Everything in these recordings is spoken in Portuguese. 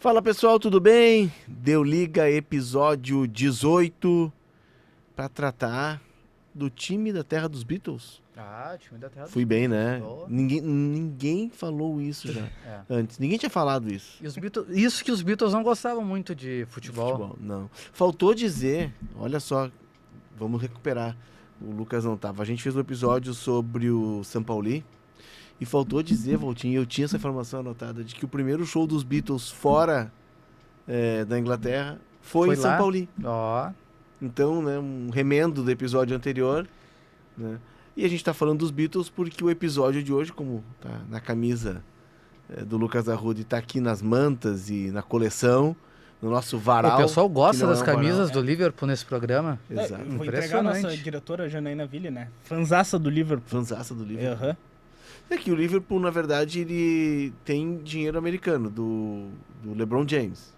Fala pessoal, tudo bem? Deu Liga episódio 18 para tratar do time da terra dos Beatles. Time da Terra dos Fui bem, Beatles. né? Boa. Ninguém falou isso já antes. Ninguém tinha falado isso. E os Beatles, isso que os Beatles não gostavam muito de futebol. Não. Faltou dizer, olha só, vamos recuperar. O Lucas não tava. A gente fez um episódio sobre o São Paulo. E faltou dizer, Valtinho, eu tinha essa informação anotada, de que o primeiro show dos Beatles fora da Inglaterra foi em São lá? Paulo. Ó, Então, né, um remendo do episódio anterior, né? E a gente tá falando dos Beatles porque o episódio de hoje, como tá na camisa do Lucas Arruda e tá aqui nas mantas e na coleção, no nosso varal. o pessoal gosta que não das é um varal. camisas do Liverpool nesse programa. Exato. Vou entregar a nossa diretora Janaína Ville, né? Fanzaça do Liverpool. Fanzaça do Liverpool. Aham. É que o Liverpool, na verdade, ele tem dinheiro americano, do LeBron James.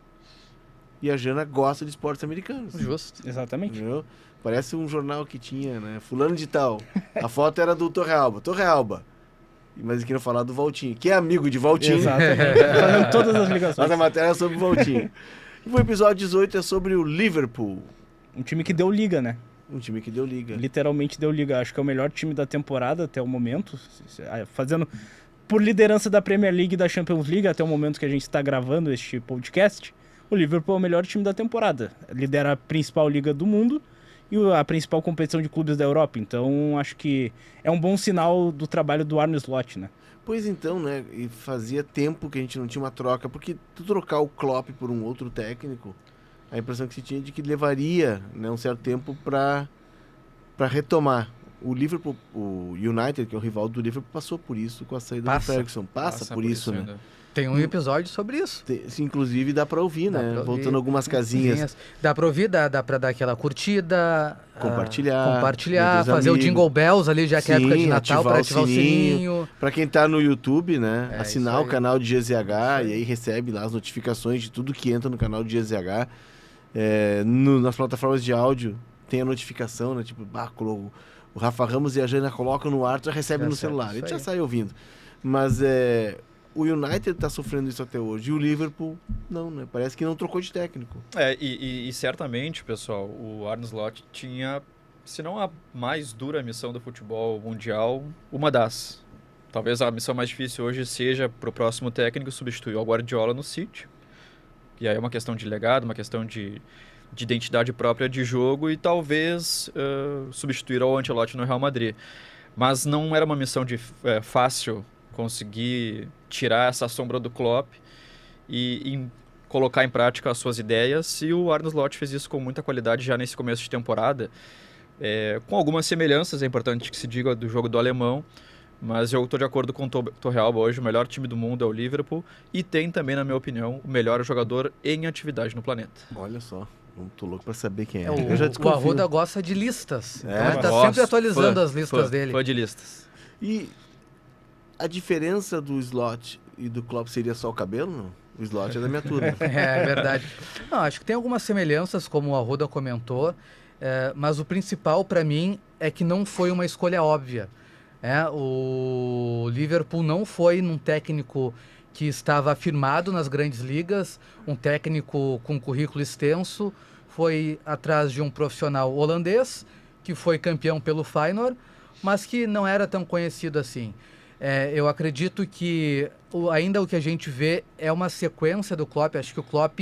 E a Jana gosta de esportes americanos. Justo. Exatamente. Entendeu? Parece um jornal que tinha, né? Fulano de tal. A foto era do Torre Alba. Mas aqui não falar do Valtinho, que é amigo de Valtinho. Exatamente. Fazendo todas as ligações. Mas a matéria é sobre o Valtinho. E o episódio 18 é sobre o Liverpool. Um time que deu liga, né? Um time que deu liga. Literalmente deu liga. Acho que é o melhor time da temporada até o momento. Fazendo por liderança da Premier League e da Champions League até o momento que a gente está gravando este podcast. O Liverpool é o melhor time da temporada. Lidera a principal liga do mundo e a principal competição de clubes da Europa. Então, acho que é um bom sinal do trabalho do Arne Slot, né? Pois então, né? E fazia tempo que a gente não tinha uma troca, porque tu trocar o Klopp por um outro técnico, a impressão que se tinha é de que levaria, né, um certo tempo para retomar. O Liverpool, o United, que é o rival do Liverpool, passou por isso com a saída do Ferguson. Passa por isso, né? ainda. Tem um episódio sobre isso. Inclusive dá para ouvir, Dá né? pra ouvir. Voltando algumas casinhas. Dá pra ouvir, dá pra dar aquela curtida. Compartilhar, fazer o amigos. Jingle Bells ali, já que é época de Sim, Natal, pra ativar o sininho. Para quem tá no YouTube, né? É, assinar isso o aí. canal de GZH Isso e aí recebe lá as notificações de tudo que entra no canal de GZH. Nas plataformas de áudio tem a notificação, né? Tipo, o Rafa Ramos e a Jana colocam no ar, tu já recebe Já no recebe, celular. isso A gente já aí. sai ouvindo. Mas o United tá sofrendo isso até hoje. E o Liverpool, não, né? Parece que não trocou de técnico. E certamente, pessoal, o Arne Slot tinha, se não a mais dura missão do futebol mundial, uma das. Talvez a missão mais difícil hoje seja para o próximo técnico substituir o Guardiola no City. E aí é uma questão de legado, uma questão de identidade própria de jogo e talvez substituir o Ancelotti no Real Madrid. Mas não era uma missão fácil conseguir tirar essa sombra do Klopp e colocar em prática as suas ideias, e o Arne Slot fez isso com muita qualidade já nesse começo de temporada, com algumas semelhanças, é importante que se diga, do jogo do alemão, mas eu estou de acordo com o Torre Alba hoje, o melhor time do mundo é o Liverpool, e tem também, na minha opinião, o melhor jogador em atividade no planeta. Olha só. Tô louco pra saber quem é. O Eu já desconfio. Arruda gosta de listas. Então ele tá Gosto. sempre atualizando Fã, as listas dele. Fã de listas. E a diferença do Slot e do Klopp seria só o cabelo, não? O Slot é da minha turma. É verdade. Não, acho que tem algumas semelhanças, como o Arruda comentou, mas o principal para mim é que não foi uma escolha óbvia. O Liverpool não foi num técnico que estava afirmado nas grandes ligas, um técnico com currículo extenso, foi atrás de um profissional holandês, que foi campeão pelo Feyenoord, mas que não era tão conhecido assim. Eu acredito que ainda o que a gente vê é uma sequência do Klopp. Acho que o Klopp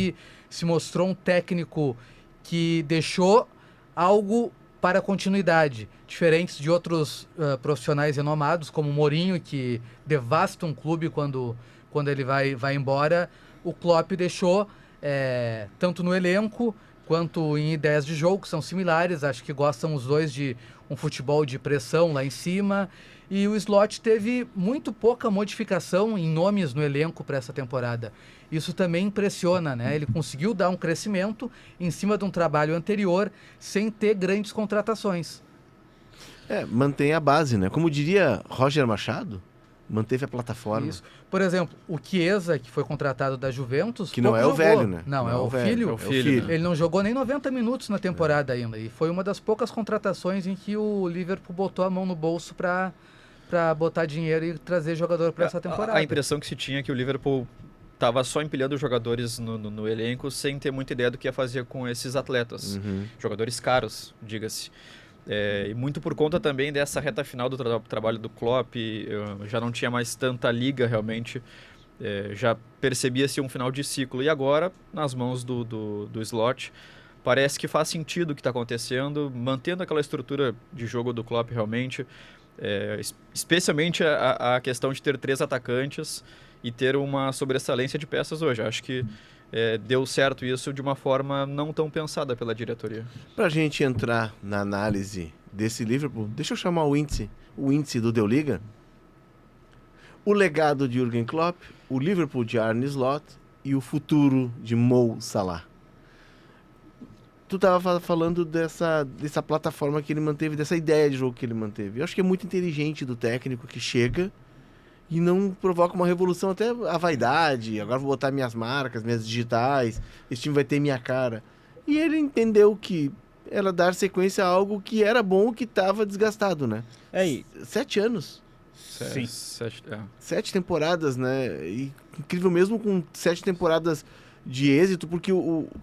se mostrou um técnico que deixou algo para a continuidade, diferentes de outros profissionais renomados, como o Mourinho, que devasta um clube quando ele vai embora. O Klopp deixou, tanto no elenco quanto em ideias de jogo, que são similares. Acho que gostam os dois de um futebol de pressão lá em cima. E o Slot teve muito pouca modificação em nomes no elenco para essa temporada. Isso também impressiona, né? Ele conseguiu dar um crescimento em cima de um trabalho anterior, sem ter grandes contratações. Mantém a base, né? Como diria Roger Machado, manteve a plataforma. Isso. Por exemplo, o Chiesa, que foi contratado da Juventus... Que não é o jogou. velho, né? Não, é o velho, filho. é o filho. né? Ele não jogou nem 90 minutos na temporada ainda. E foi uma das poucas contratações em que o Liverpool botou a mão no bolso para botar dinheiro e trazer jogador para essa temporada. A impressão que se tinha é que o Liverpool estava só empilhando jogadores no elenco sem ter muita ideia do que ia fazer com esses atletas. Jogadores caros, diga-se. E muito por conta também dessa reta final do trabalho do Klopp, já não tinha mais tanta liga realmente, já percebia-se um final de ciclo. E agora, nas mãos do Slot, parece que faz sentido o que está acontecendo, mantendo aquela estrutura de jogo do Klopp realmente, especialmente a questão de ter 3 atacantes e ter uma sobressalência de peças hoje. Acho que deu certo isso de uma forma não tão pensada pela diretoria. Para a gente entrar na análise desse Liverpool, deixa eu chamar o índice do Deu Liga. O legado de Jürgen Klopp, o Liverpool de Arne Slot e o futuro de Mo Salah. Tu estava falando dessa plataforma que ele manteve, dessa ideia de jogo que ele manteve. Eu acho que é muito inteligente do técnico que chega e não provoca uma revolução, até a vaidade. Agora vou botar minhas marcas, minhas digitais, esse time vai ter minha cara. E ele entendeu que era dar sequência a algo que era bom, que estava desgastado, né? 7 anos. Sim. 7 temporadas, né? E incrível mesmo com 7 temporadas de êxito, porque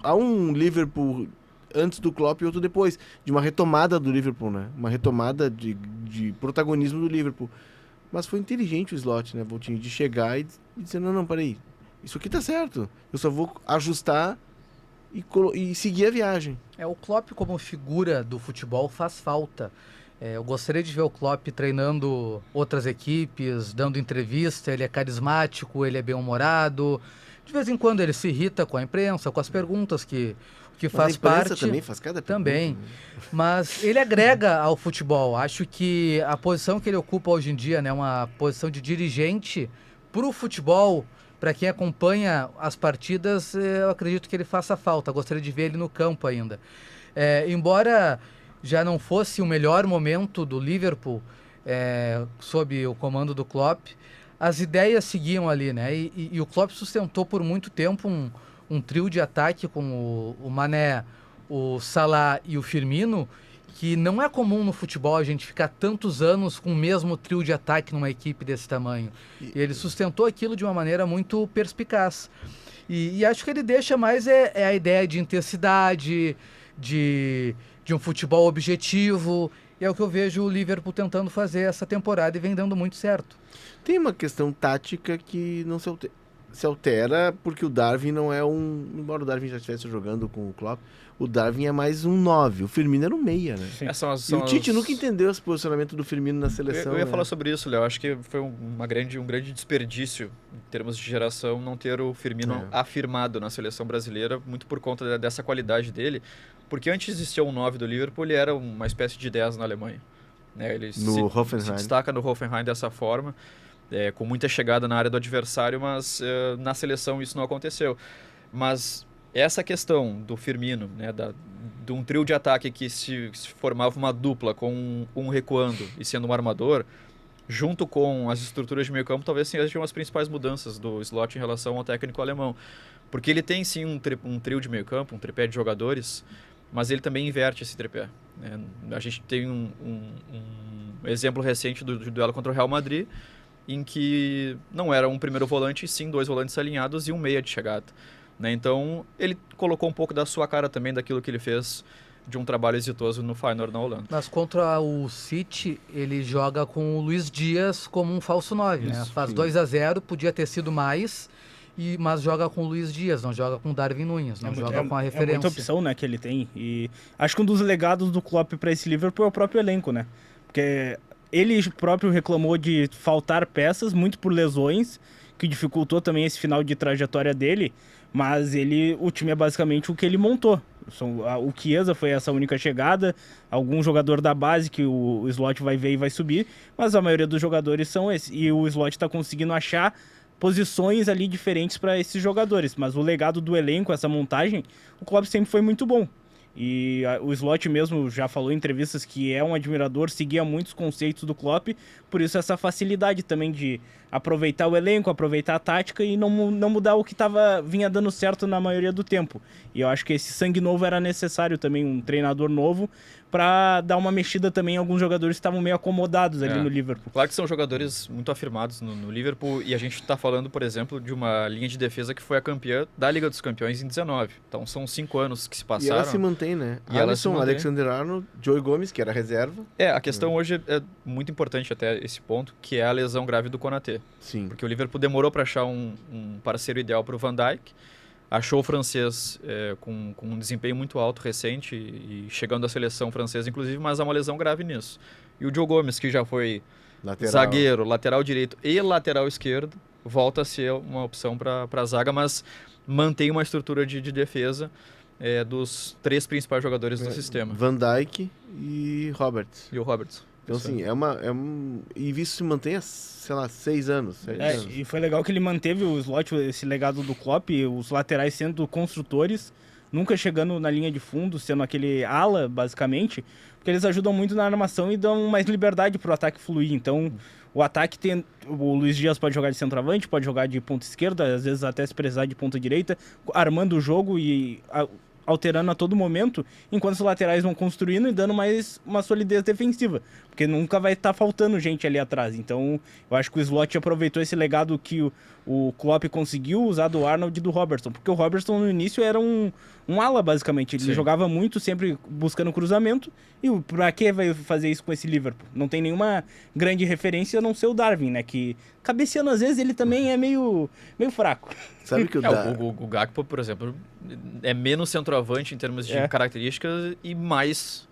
há um Liverpool antes do Klopp e outro depois, de uma retomada do Liverpool, né? Uma retomada de protagonismo do Liverpool. Mas foi inteligente o Slot, né, Voltinho, de chegar e dizer, não, peraí, isso aqui tá certo, eu só vou ajustar e seguir a viagem. O Klopp como figura do futebol faz falta. Eu gostaria de ver o Klopp treinando outras equipes, dando entrevista, ele é carismático, ele é bem-humorado. De vez em quando ele se irrita com a imprensa, com as perguntas que faz parte. Também faz cada pergunta. Também. Né? Mas ele agrega ao futebol. Acho que a posição que ele ocupa hoje em dia, né, uma posição de dirigente para o futebol, para quem acompanha as partidas, eu acredito que ele faça falta. Gostaria de ver ele no campo ainda. Embora já não fosse o melhor momento do Liverpool, sob o comando do Klopp, as ideias seguiam ali, né? E o Klopp sustentou por muito tempo um trio de ataque com o Mané, o Salah e o Firmino, que não é comum no futebol a gente ficar tantos anos com o mesmo trio de ataque numa equipe desse tamanho. E ele sustentou aquilo de uma maneira muito perspicaz. E acho que ele deixa mais a ideia de intensidade, de um futebol objetivo. E é o que eu vejo o Liverpool tentando fazer essa temporada e vem dando muito certo. Tem uma questão tática que não se altera porque o Darwin não é embora o Darwin já estivesse jogando com o Klopp, o Darwin é mais um 9, o Firmino era um meia, né? E o Tite nunca entendeu esse posicionamento do Firmino na seleção. Eu ia falar sobre isso, Léo, acho que foi um grande desperdício em termos de geração não ter o Firmino afirmado na seleção brasileira, muito por conta dessa qualidade dele, porque antes de existir um 9 do Liverpool, ele era uma espécie de 10 na Alemanha, né? Ele se destaca no Hoffenheim dessa forma, com muita chegada na área do adversário, mas na seleção isso não aconteceu. Mas essa questão do Firmino, né, de um trio de ataque que se formava uma dupla com um recuando e sendo um armador, junto com as estruturas de meio campo, talvez sejam as principais mudanças do Slot em relação ao técnico alemão. Porque ele tem sim um trio de meio campo, um tripé de jogadores, mas ele também inverte esse tripé, né? A gente tem um exemplo recente do duelo contra o Real Madrid, em que não era um primeiro volante, e sim 2 volantes alinhados e um meia de chegada, né? Então, ele colocou um pouco da sua cara também, daquilo que ele fez de um trabalho exitoso no Feyenoord na Holanda. Mas contra o City, ele joga com o Luiz Dias como um falso 9, né? Faz 2-0, podia ter sido mais, mas joga com o Luiz Dias, não joga com o Darwin Nunes, não joga com a referência. É muita opção, né, que ele tem. E acho que um dos legados do Klopp para esse Liverpool é o próprio elenco, né? Porque ele próprio reclamou de faltar peças, muito por lesões, que dificultou também esse final de trajetória dele, mas o time é basicamente o que ele montou. O Chiesa foi essa única chegada, algum jogador da base que o Slot vai ver e vai subir, mas a maioria dos jogadores são esses. E o Slot está conseguindo achar posições ali diferentes para esses jogadores, mas o legado do elenco, essa montagem, o Klopp sempre foi muito bom. E o Slot mesmo já falou em entrevistas que é um admirador, seguia muitos conceitos do Klopp, por isso essa facilidade também de aproveitar o elenco, aproveitar a tática e não mudar o que vinha dando certo na maioria do tempo. E eu acho que esse sangue novo era necessário também, um treinador novo, para dar uma mexida também em alguns jogadores que estavam meio acomodados ali no Liverpool. Claro que são jogadores muito afirmados no Liverpool, e a gente está falando, por exemplo, de uma linha de defesa que foi a campeã da Liga dos Campeões em 19. Então são 5 anos que se passaram. E ela se mantém, né? E ela se Alisson, mantém. Alexander-Arnold, Joey Gomes, que era reserva. A questão hoje é muito importante até esse ponto, que é a lesão grave do Konaté. Sim. Porque o Liverpool demorou para achar um parceiro ideal para o Van Dijk, achou o francês com um desempenho muito alto recente e chegando à seleção francesa, inclusive, mas há uma lesão grave nisso. E o Joe Gomes, que já foi zagueiro, lateral direito e lateral esquerdo, volta a ser uma opção para a zaga, mas mantém uma estrutura de defesa dos 3 principais jogadores do sistema. Van Dijk e Roberts. E o Roberts. Então, assim, e isso se mantém há, sei lá, 6 anos. E foi legal que ele manteve o slot, esse legado do Klopp, os laterais sendo construtores, nunca chegando na linha de fundo, sendo aquele ala, basicamente, porque eles ajudam muito na armação e dão mais liberdade pro ataque fluir. Então, o ataque tem... O Luiz Dias pode jogar de centroavante, pode jogar de ponta esquerda, às vezes até se precisar de ponta direita, armando o jogo e alterando a todo momento, enquanto os laterais vão construindo e dando mais uma solidez defensiva, porque nunca vai estar faltando gente ali atrás. Então, eu acho que o Slot aproveitou esse legado que o Klopp conseguiu usar do Arnold e do Robertson, porque o Robertson no início era um ala, basicamente. Ele jogava muito, sempre buscando cruzamento, e pra que vai fazer isso com esse Liverpool? Não tem nenhuma grande referência a não ser o Darwin, né, que cabeceando às vezes ele também é meio fraco. Sabe que o Gakpo, por exemplo, é menos centroavante em termos de características e mais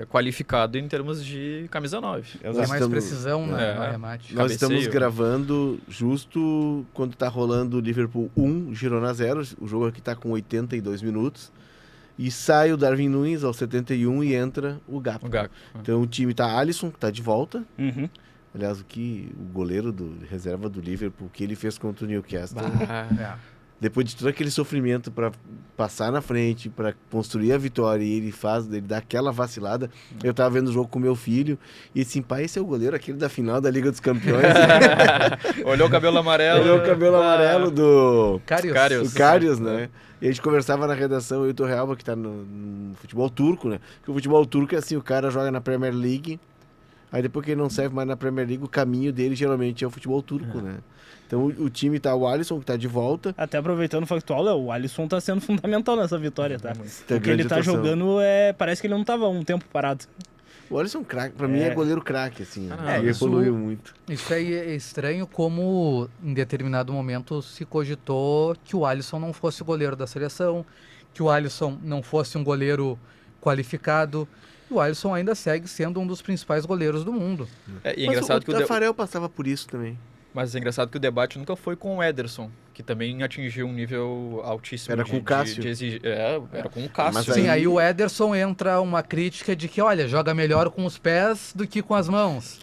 qualificado em termos de camisa 9. Tem mais precisão no arremate. Nós estamos gravando justo quando está rolando o Liverpool 1, Girona 0. O jogo aqui está com 82 minutos. E sai o Darwin Núñez aos 71 e entra o Gakpo. Então o time tá Alisson, que tá de volta. Uhum. Aliás, o goleiro reserva do Liverpool, o que ele fez contra o Newcastle. Depois de todo aquele sofrimento para passar na frente, para construir a vitória, e ele dá aquela vacilada. Eu tava vendo o jogo com meu filho e assim, pai, esse é o goleiro, aquele da final da Liga dos Campeões. Olhou o cabelo amarelo. Olhou o cabelo amarelo do Karius, né? E a gente conversava na redação, eu e o Torrealba, que tá no futebol turco, né? Porque o futebol turco é assim, o cara joga na Premier League, aí depois que ele não serve mais na Premier League, o caminho dele geralmente é o futebol turco, né? Então o time tá o Alisson, que tá de volta. Até aproveitando o factual, o Alisson tá sendo fundamental nessa vitória, tá? O que ele tá jogando, parece que ele não tava um tempo parado. O Alisson craque, pra mim é goleiro craque, assim. Ele isso evoluiu muito. Isso aí é estranho, como em determinado momento se cogitou que o Alisson não fosse goleiro da seleção, que o Alisson não fosse um goleiro qualificado. E o Alisson ainda segue sendo um dos principais goleiros do mundo. E é engraçado que o Tafarel passava por isso também. Mas é engraçado que o debate nunca foi com o Ederson, que também atingiu um nível altíssimo. Era com o Cássio. Era com o Cássio. Sim, aí o Ederson entra uma crítica de que, olha, joga melhor com os pés do que com as mãos.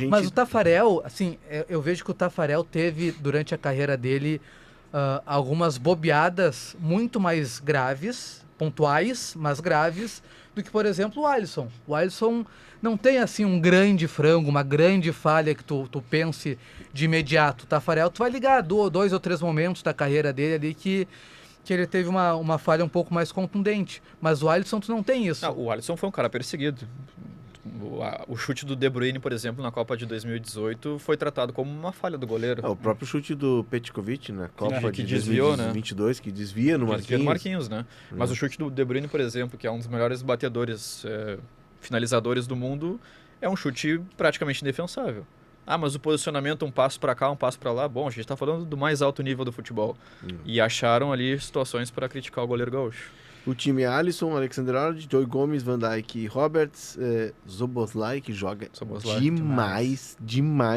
Mas o Tafarel, assim, eu vejo que o Tafarel teve, durante a carreira dele, algumas bobeadas muito mais graves, pontuais, mas graves, do que, por exemplo, o Alisson. O Alisson não tem, assim, um grande frango, uma grande falha que tu pense de imediato. O Tafarel, tu vai ligar 2 ou 3 momentos da carreira dele ali que ele teve uma falha um pouco mais contundente. Mas o Alisson, tu não tem isso. Não, o Alisson foi um cara perseguido. O chute do De Bruyne, por exemplo, na Copa de 2018 foi tratado como uma falha do goleiro. O próprio chute do Petkovic na Copa que de desviou, 2022, que desvia no Marquinhos. Desvia no Marquinhos, né? Mas o chute do De Bruyne, por exemplo, que é um dos melhores batedores, finalizadores do mundo, é um chute praticamente indefensável. Mas o posicionamento, um passo para cá, um passo para lá, bom, a gente está falando do mais alto nível do futebol. E acharam ali situações para criticar o goleiro gaúcho. O time é Alisson, Alexander-Arnold, Joey Gomes, Van Dijk e Roberts, Szoboszlai, que joga demais.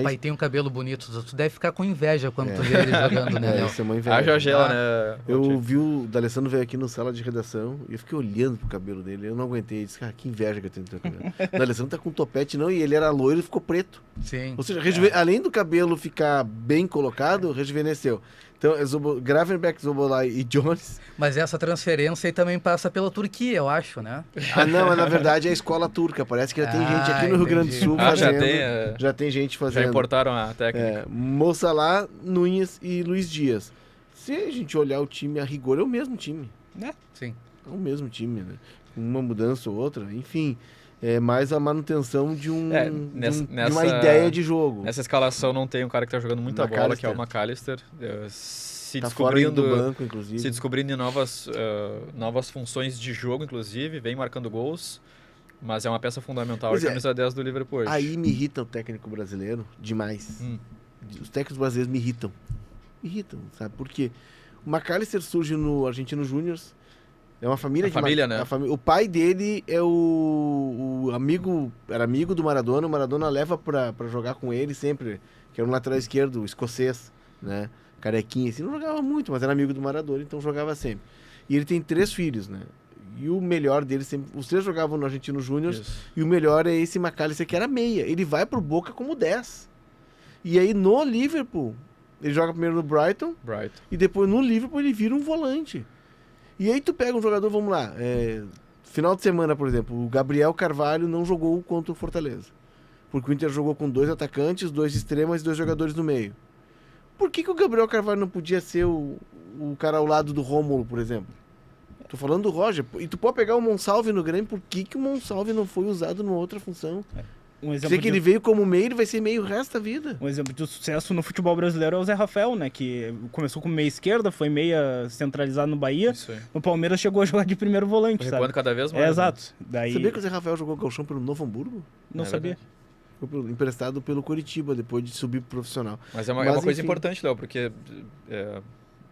Pai, tem um cabelo bonito, tu deve ficar com inveja quando tu vê ele jogando, né? Isso é uma inveja. Haja gela, né? Eu vi o D'Alessandro veio aqui no sala de redação e eu fiquei olhando pro cabelo dele, eu não aguentei, eu disse, cara, que inveja que eu tenho do teu cabelo. O D'Alessandro tá com topete, não, e ele era loiro e ficou preto. Sim. Ou seja, além do cabelo ficar bem colocado, rejuvenesceu. Então, é Gravenberch, Szoboszlai e Jones. Mas essa transferência aí também passa pela Turquia, eu acho, né? Não, mas na verdade é a escola turca. Parece que já tem gente aqui no Rio Grande do entendi. Sul Já fazendo. tem, Já tem gente fazendo. já importaram a técnica. Mo Salah, Nunes e Luiz Dias. Se a gente olhar o time a rigor, é o mesmo time. Sim. É o mesmo time, né? Uma mudança ou outra, enfim. É mais a manutenção de uma ideia de jogo. Nessa escalação não tem um cara que tá jogando muita bola, McAllister. que é o McAllister. Se Tá fora do descobrindo, banco, inclusive. se descobrindo em novas funções de jogo, inclusive, vem marcando gols, mas é uma peça fundamental Pois de é. camisa 10 do Liverpool hoje. Aí me irrita o técnico brasileiro demais. Os técnicos brasileiros me irritam. Me irritam, sabe? Porque o McAllister surge no Argentino Júnior. É uma família A família, né? O pai dele é o amigo, era amigo do Maradona. O Maradona leva pra jogar com ele sempre, que era um lateral esquerdo, escocês, né? Carequinha, assim, não jogava muito, mas era amigo do Maradona, então jogava sempre. E ele tem 3 filhos, né? E o melhor deles sempre, os 3 jogavam no Argentino Júnior, e o melhor é esse McAllister, que era meia. Ele vai pro Boca como 10. E aí no Liverpool, ele joga primeiro no Brighton, e depois no Liverpool ele vira um volante. E aí tu pega um jogador, vamos lá, final de semana, por exemplo, o Gabriel Carvalho não jogou contra o Fortaleza. Porque o Inter jogou com 2 atacantes, 2 extremas e 2 jogadores no meio. Por que o Gabriel Carvalho não podia ser o cara ao lado do Rômulo, por exemplo? Tô falando do Roger. E tu pode pegar o Monsalve no Grêmio, por que o Monsalve não foi usado numa outra função? Um Sei exemplo que ele veio como meio, ele vai ser meio o resto da vida. Um exemplo de sucesso no futebol brasileiro é o Zé Rafael, né? Que começou como meia esquerda, foi meia centralizado no Bahia. Isso aí. No Palmeiras chegou a jogar de primeiro volante, Recuando sabe? cada vez mais. Exato. Daí Sabia que o Zé Rafael jogou gauchão pelo Novo Hamburgo? não É sabia. Foi emprestado pelo Coritiba, depois de subir pro profissional. Mas é uma coisa enfim. importante, Léo, porque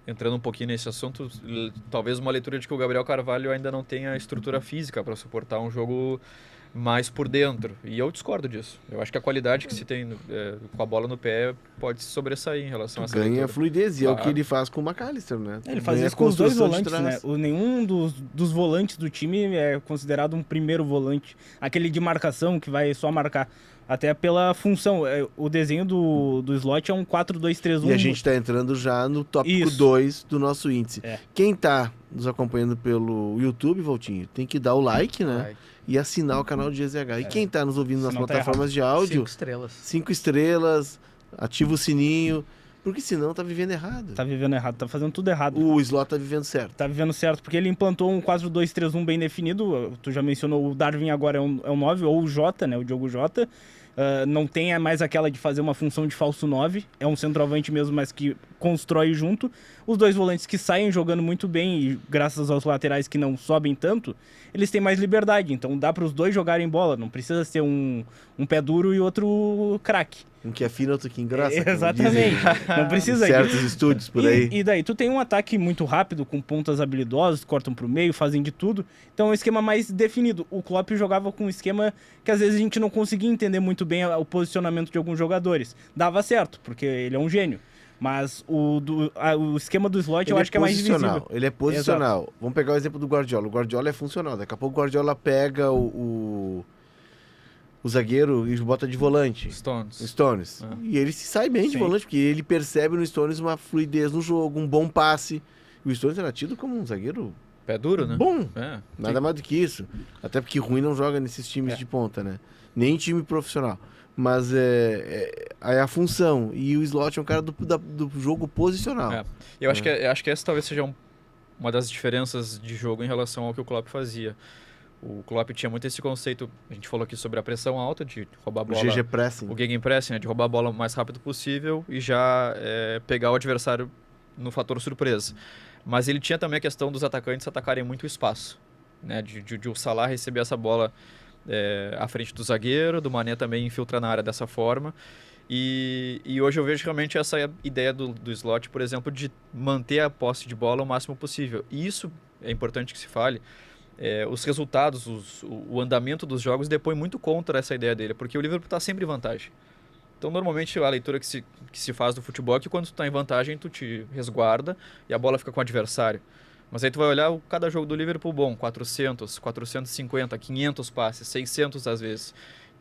entrando um pouquinho nesse assunto, talvez uma leitura de que o Gabriel Carvalho ainda não tenha a estrutura física para suportar um jogo mais por dentro. E eu discordo disso. Eu acho que a qualidade que se tem com a bola no pé pode se sobressair em relação a essa Ganha leitura. fluidez, e é o que Claro. ele faz com o McAllister, né? Ele faz Ganha isso com os 2 construção de volantes, né? trás. Nenhum dos volantes do time é considerado um primeiro volante. Aquele de marcação que vai só marcar. Até pela função. O desenho do slot é um 4-2-3-1. E a gente tá entrando já no tópico Isso. 2 do nosso índice. É. Quem tá nos acompanhando pelo YouTube, Valtinho, tem que dar o like, né? E assinar o canal de GZH. E quem tá nos ouvindo nas Senão tá plataformas de áudio, 5 estrelas. 5 estrelas, ativa o sininho, porque senão tá vivendo errado. Tá vivendo errado, tá fazendo tudo errado. O Slot tá vivendo certo. Tá vivendo certo, porque ele implantou um 4-2-3-1 bem definido. Tu já mencionou, o Darwin agora é um 9, ou o Jota, né? O Diogo Jota. Não tem mais aquela de fazer uma função de falso 9. É um centroavante mesmo, mas que constrói junto. Os 2 volantes que saem jogando muito bem, e graças aos laterais que não sobem tanto, eles têm mais liberdade. Então dá para os 2 jogarem bola. Não precisa ser um pé duro e outro craque. Um que afina, outro que engrossa. como Exatamente. dizem Não precisa. em certos estúdios por aí. E daí, tu tem um ataque muito rápido, com pontas habilidosas, cortam pro meio, fazem de tudo. Então é um esquema mais definido. O Klopp jogava com um esquema que às vezes a gente não conseguia entender muito bem o posicionamento de alguns jogadores. Dava certo, porque ele é um gênio. Mas o esquema do slot eu acho que é mais divisível. Ele é posicional. Vamos pegar o exemplo do Guardiola. O Guardiola é funcional. Daqui a pouco o Guardiola pega o zagueiro e bota de volante. Stones. E ele se sai bem de Sim. volante, porque ele percebe no Stones uma fluidez no jogo, um bom passe. E o Stones era tido como um zagueiro Pé duro, né? bom. É. Nada mais do que isso. Até porque ruim não joga nesses times de ponta, né? Nem time profissional. Mas é a função. E o Slot é um cara do jogo posicional. Eu acho que essa talvez seja uma das diferenças de jogo em relação ao que o Klopp fazia. O Klopp tinha muito esse conceito, a gente falou aqui sobre a pressão alta, de roubar a O bola, GG Pressing. o Gegenpressing, né, de roubar a bola o mais rápido possível e já pegar o adversário no fator surpresa. Mas ele tinha também a questão dos atacantes atacarem muito o espaço, né, de o Salah receber essa bola à frente do zagueiro, do Mané também infiltrar na área dessa forma. E hoje eu vejo realmente essa ideia do Slot, por exemplo, de manter a posse de bola o máximo possível. E isso é importante que se fale. Os resultados, o andamento dos jogos depõe muito contra essa ideia dele, porque o Liverpool está sempre em vantagem. Então, normalmente, a leitura que se faz do futebol é que quando tu está em vantagem, tu te resguarda e a bola fica com o adversário. Mas aí tu vai olhar cada jogo do Liverpool bom, 400, 450, 500 passes, 600 às vezes.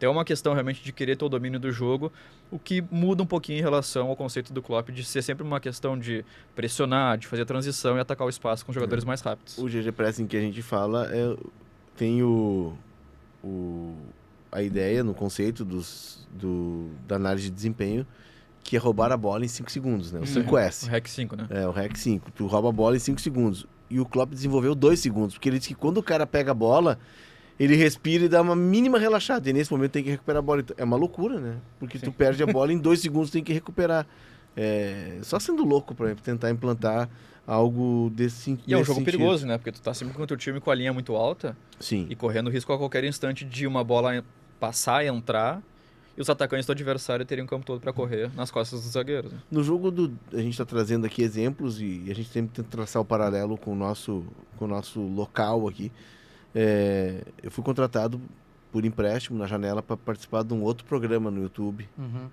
Então é uma questão realmente de querer ter o domínio do jogo, o que muda um pouquinho em relação ao conceito do Klopp de ser sempre uma questão de pressionar, de fazer a transição e atacar o espaço com os jogadores mais rápidos. O GG Pressing que a gente fala tem a ideia no conceito da análise de desempenho, que é roubar a bola em 5 segundos, né? O 5S. O REC 5, né? O REC 5. Tu rouba a bola em 5 segundos. E o Klopp desenvolveu 2 segundos, porque ele disse que quando o cara pega a bola, ele respira e dá uma mínima relaxada. E nesse momento tem que recuperar a bola. Então, é uma loucura, né? Porque tu perde a bola em 2 segundos, tem que recuperar. Só sendo louco para tentar implantar algo desse E é um jogo perigoso, né? Porque tu tá sempre com o teu time com a linha muito alta. Sim. E correndo risco a qualquer instante de uma bola passar e entrar. E os atacantes do adversário teriam o campo todo para correr nas costas dos zagueiros. Né? No jogo a gente está trazendo aqui exemplos e a gente sempre tenta traçar o paralelo com o nosso local aqui. Eu fui contratado por empréstimo na janela para participar de um outro programa no YouTube,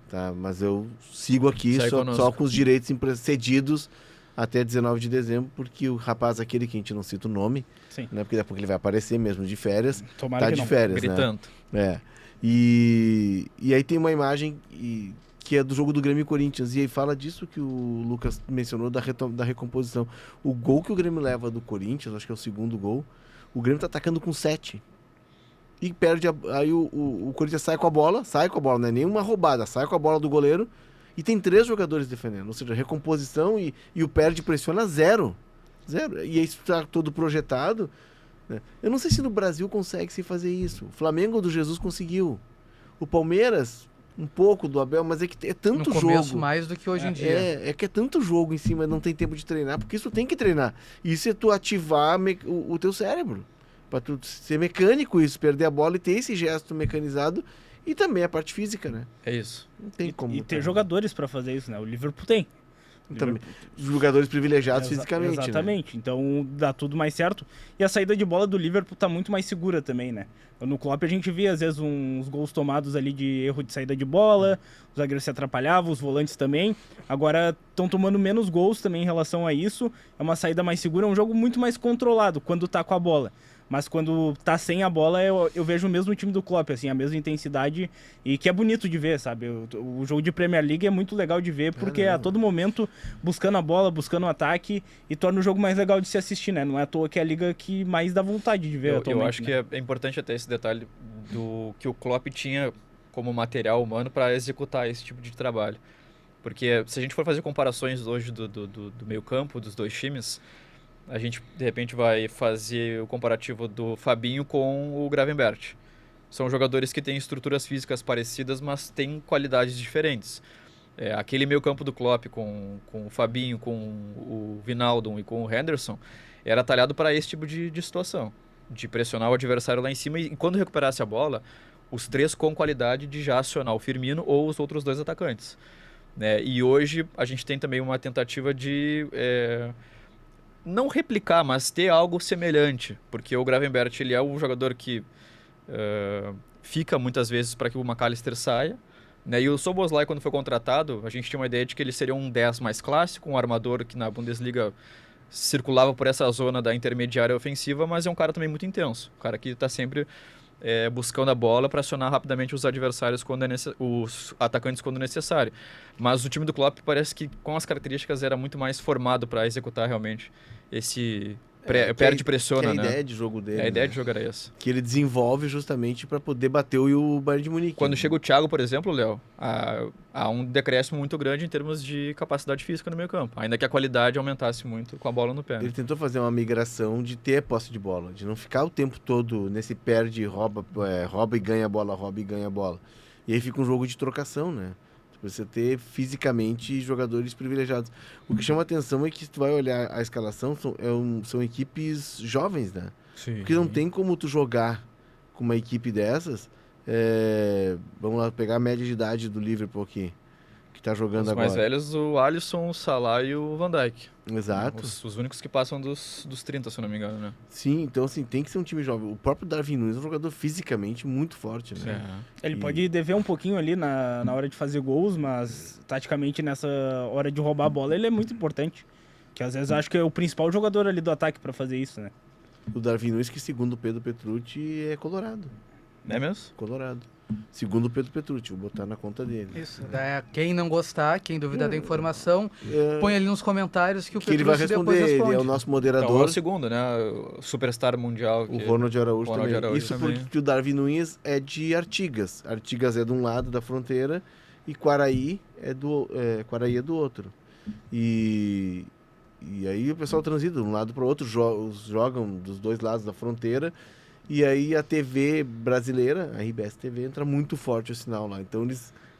tá? Mas eu sigo aqui só com os direitos cedidos até 19 de dezembro, porque o rapaz aquele que a gente não cita o nome, né? Porque daqui a pouco ele vai aparecer mesmo de férias, Tomara tá que de não. férias, Gritando. né? E aí tem uma imagem que é do jogo do Grêmio e Corinthians, e aí fala disso que o Lucas mencionou da recomposição. O gol que o Grêmio leva do Corinthians, acho que é o segundo gol, o Grêmio tá atacando com 7. E perde, aí o Corinthians sai com a bola, não é nenhuma roubada, sai com a bola do goleiro, e tem 3 jogadores defendendo, ou seja, recomposição e o perde pressiona 0. E aí isso tá todo projetado, né? Eu não sei se no Brasil consegue se fazer isso. O Flamengo do Jesus conseguiu. O Palmeiras, um pouco do Abel, mas é que é tanto jogo. No começo mais do que hoje em dia. É que é tanto jogo em cima, não tem tempo de treinar, porque isso tem que treinar. Isso é tu ativar o teu cérebro. Pra tu ser mecânico isso, perder a bola e ter esse gesto mecanizado e também a parte física, né? É isso. Não tem como. E ter jogadores para fazer isso, né? O Liverpool tem. Também. Jogadores privilegiados fisicamente. Exatamente. Né? Então dá tudo mais certo. E a saída de bola do Liverpool tá muito mais segura também, né? No Klopp a gente via às vezes uns gols tomados ali de erro de saída de bola, os zagueiros se atrapalhavam, os volantes também. Agora estão tomando menos gols também em relação a isso. É uma saída mais segura, é um jogo muito mais controlado quando tá com a bola. Mas quando tá sem a bola, eu vejo o mesmo time do Klopp, assim, a mesma intensidade e que é bonito de ver, sabe? O jogo de Premier League é muito legal de ver porque a todo momento buscando a bola, buscando o ataque e torna o jogo mais legal de se assistir, né? Não é à toa que é a liga que mais dá vontade de ver atualmente. Eu acho que é importante até esse detalhe do que o Klopp tinha como material humano para executar esse tipo de trabalho. Porque se a gente for fazer comparações hoje do meio campo, dos dois times, a gente, de repente, vai fazer o comparativo do Fabinho com o Gravenberch. São jogadores que têm estruturas físicas parecidas, mas têm qualidades diferentes. Aquele meio campo do Klopp com o Fabinho, com o Wijnaldum e com o Henderson, era talhado para esse tipo de situação, de pressionar o adversário lá em cima e quando recuperasse a bola, os 3 com qualidade de já acionar o Firmino ou os outros 2 atacantes. E hoje a gente tem também uma tentativa de... não replicar, mas ter algo semelhante, porque o Gravenberch ele é um jogador que fica muitas vezes para que o McAllister saia, né? E o Szoboszlai, quando foi contratado, a gente tinha uma ideia de que ele seria um 10 mais clássico, um armador que na Bundesliga circulava por essa zona da intermediária ofensiva, mas é um cara também muito intenso, um cara que está sempre buscando a bola para acionar rapidamente os adversários, os atacantes quando necessário. Mas o time do Klopp parece que com as características era muito mais formado para executar realmente esse perde pressiona, a né? ideia de jogo dele. A ideia de jogo era essa. Que ele desenvolve justamente para poder bater o Bayern de Munique. Quando chega o Thiago, por exemplo, Léo, há um decréscimo muito grande em termos de capacidade física no meio campo, ainda que a qualidade aumentasse muito com a bola no pé. Ele tentou fazer uma migração de ter posse de bola, de não ficar o tempo todo nesse perde, rouba e ganha a bola, rouba e ganha a bola. E aí fica um jogo de trocação, né? Você ter fisicamente jogadores privilegiados. O que chama atenção é que se tu vai olhar a escalação, são equipes jovens, né? Sim. Porque não tem como tu jogar com uma equipe dessas. Vamos lá, pegar a média de idade do Liverpool aqui, que tá jogando agora. Os mais velhos, o Alisson, o Salah e o Van Dijk. Exato. Os únicos que passam dos 30, se eu não me engano, né? Sim, então assim, tem que ser um time jovem. O próprio Darwin Núñez é um jogador fisicamente muito forte, né? Ele pode dever um pouquinho ali na hora de fazer gols, mas taticamente nessa hora de roubar a bola ele é muito importante. Que às vezes eu acho que é o principal jogador ali do ataque para fazer isso, né? O Darwin Núñez, que segundo o Pedro Petrucci, é colorado. É mesmo? Colorado. Segundo o Pedro Petrucci, vou botar na conta dele. Isso. Quem não gostar, quem duvidar da informação, põe ali nos comentários que o Que ele vai Petrucci responder, depois responde. ele é o nosso Então, é moderador. o segundo, né? O superstar mundial. O Ronald Araújo Ronald também. Araújo Isso também. porque o Darwin Nunes é de Artigas. Artigas é de um lado da fronteira e Quaraí é do outro. E aí o pessoal transita de um lado para o outro, jogam dos dois lados da fronteira. E aí a TV brasileira, a RBS TV, entra muito forte o sinal lá. Então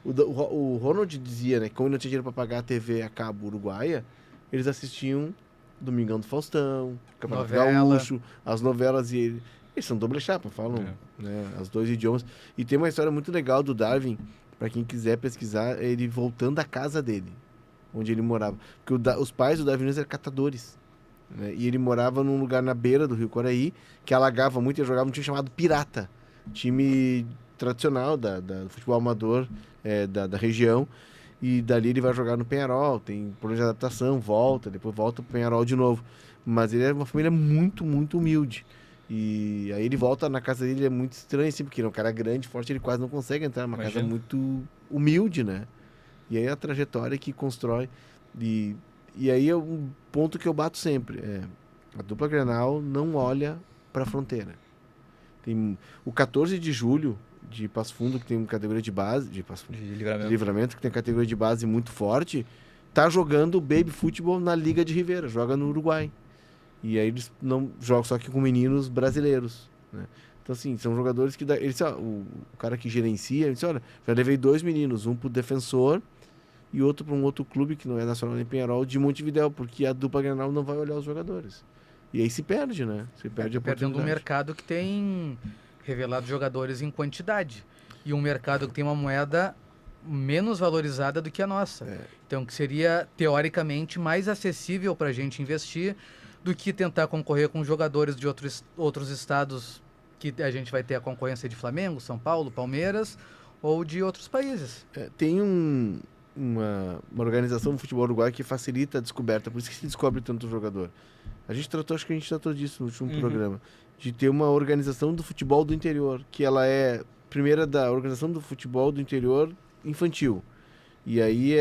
o Ronald dizia, né, que como ele não tinha dinheiro para pagar a TV a cabo uruguaia, eles assistiam Domingão do Faustão, Campeonato Gaúcho, as novelas, e eles são doble chapa, falam né, os dois idiomas. E tem uma história muito legal do Darwin, para quem quiser pesquisar, ele voltando à casa dele, onde ele morava. Porque os pais do Darwin Nunes eram catadores. Né? E ele morava num lugar na beira do Rio Quaraí, que alagava muito, e jogava um time chamado Pirata, time tradicional do futebol amador da região. E dali ele vai jogar no Penharol, tem problema de adaptação, depois volta pro Penharol de novo. Mas ele é uma família muito, muito humilde. E aí ele volta na casa dele, é muito estranho, assim, porque ele é um cara grande, forte, ele quase não consegue entrar numa casa muito humilde, né? E aí a trajetória que constrói. E aí é um ponto que eu bato sempre. A dupla Grenal não olha para a fronteira. Tem o 14 de julho de Passo Fundo, que tem uma categoria de base, de Livramento, que tem categoria de base muito forte, tá jogando baby futebol na Liga de Rivera, joga no Uruguai. E aí eles não jogam só que com meninos brasileiros, né? Então, assim, são jogadores que... o cara que gerencia, ele disse, olha, já levei 2 meninos, um pro Defensor e outro para um outro clube que não é nacional nem Penharol, de Montevidéu, porque a dupla Grenal não vai olhar os jogadores. E aí se perde, né? Se perde a oportunidade. Perdendo um mercado que tem revelado jogadores em quantidade. E um mercado que tem uma moeda menos valorizada do que a nossa. Então, que seria, teoricamente, mais acessível para a gente investir do que tentar concorrer com jogadores de outros estados que a gente vai ter a concorrência de Flamengo, São Paulo, Palmeiras ou de outros países. Tem uma organização do futebol uruguaio que facilita a descoberta, por isso que se descobre tanto jogador. Acho que a gente tratou disso no último programa, de ter uma organização do futebol do interior, que ela é primeira da organização do futebol do interior infantil. E aí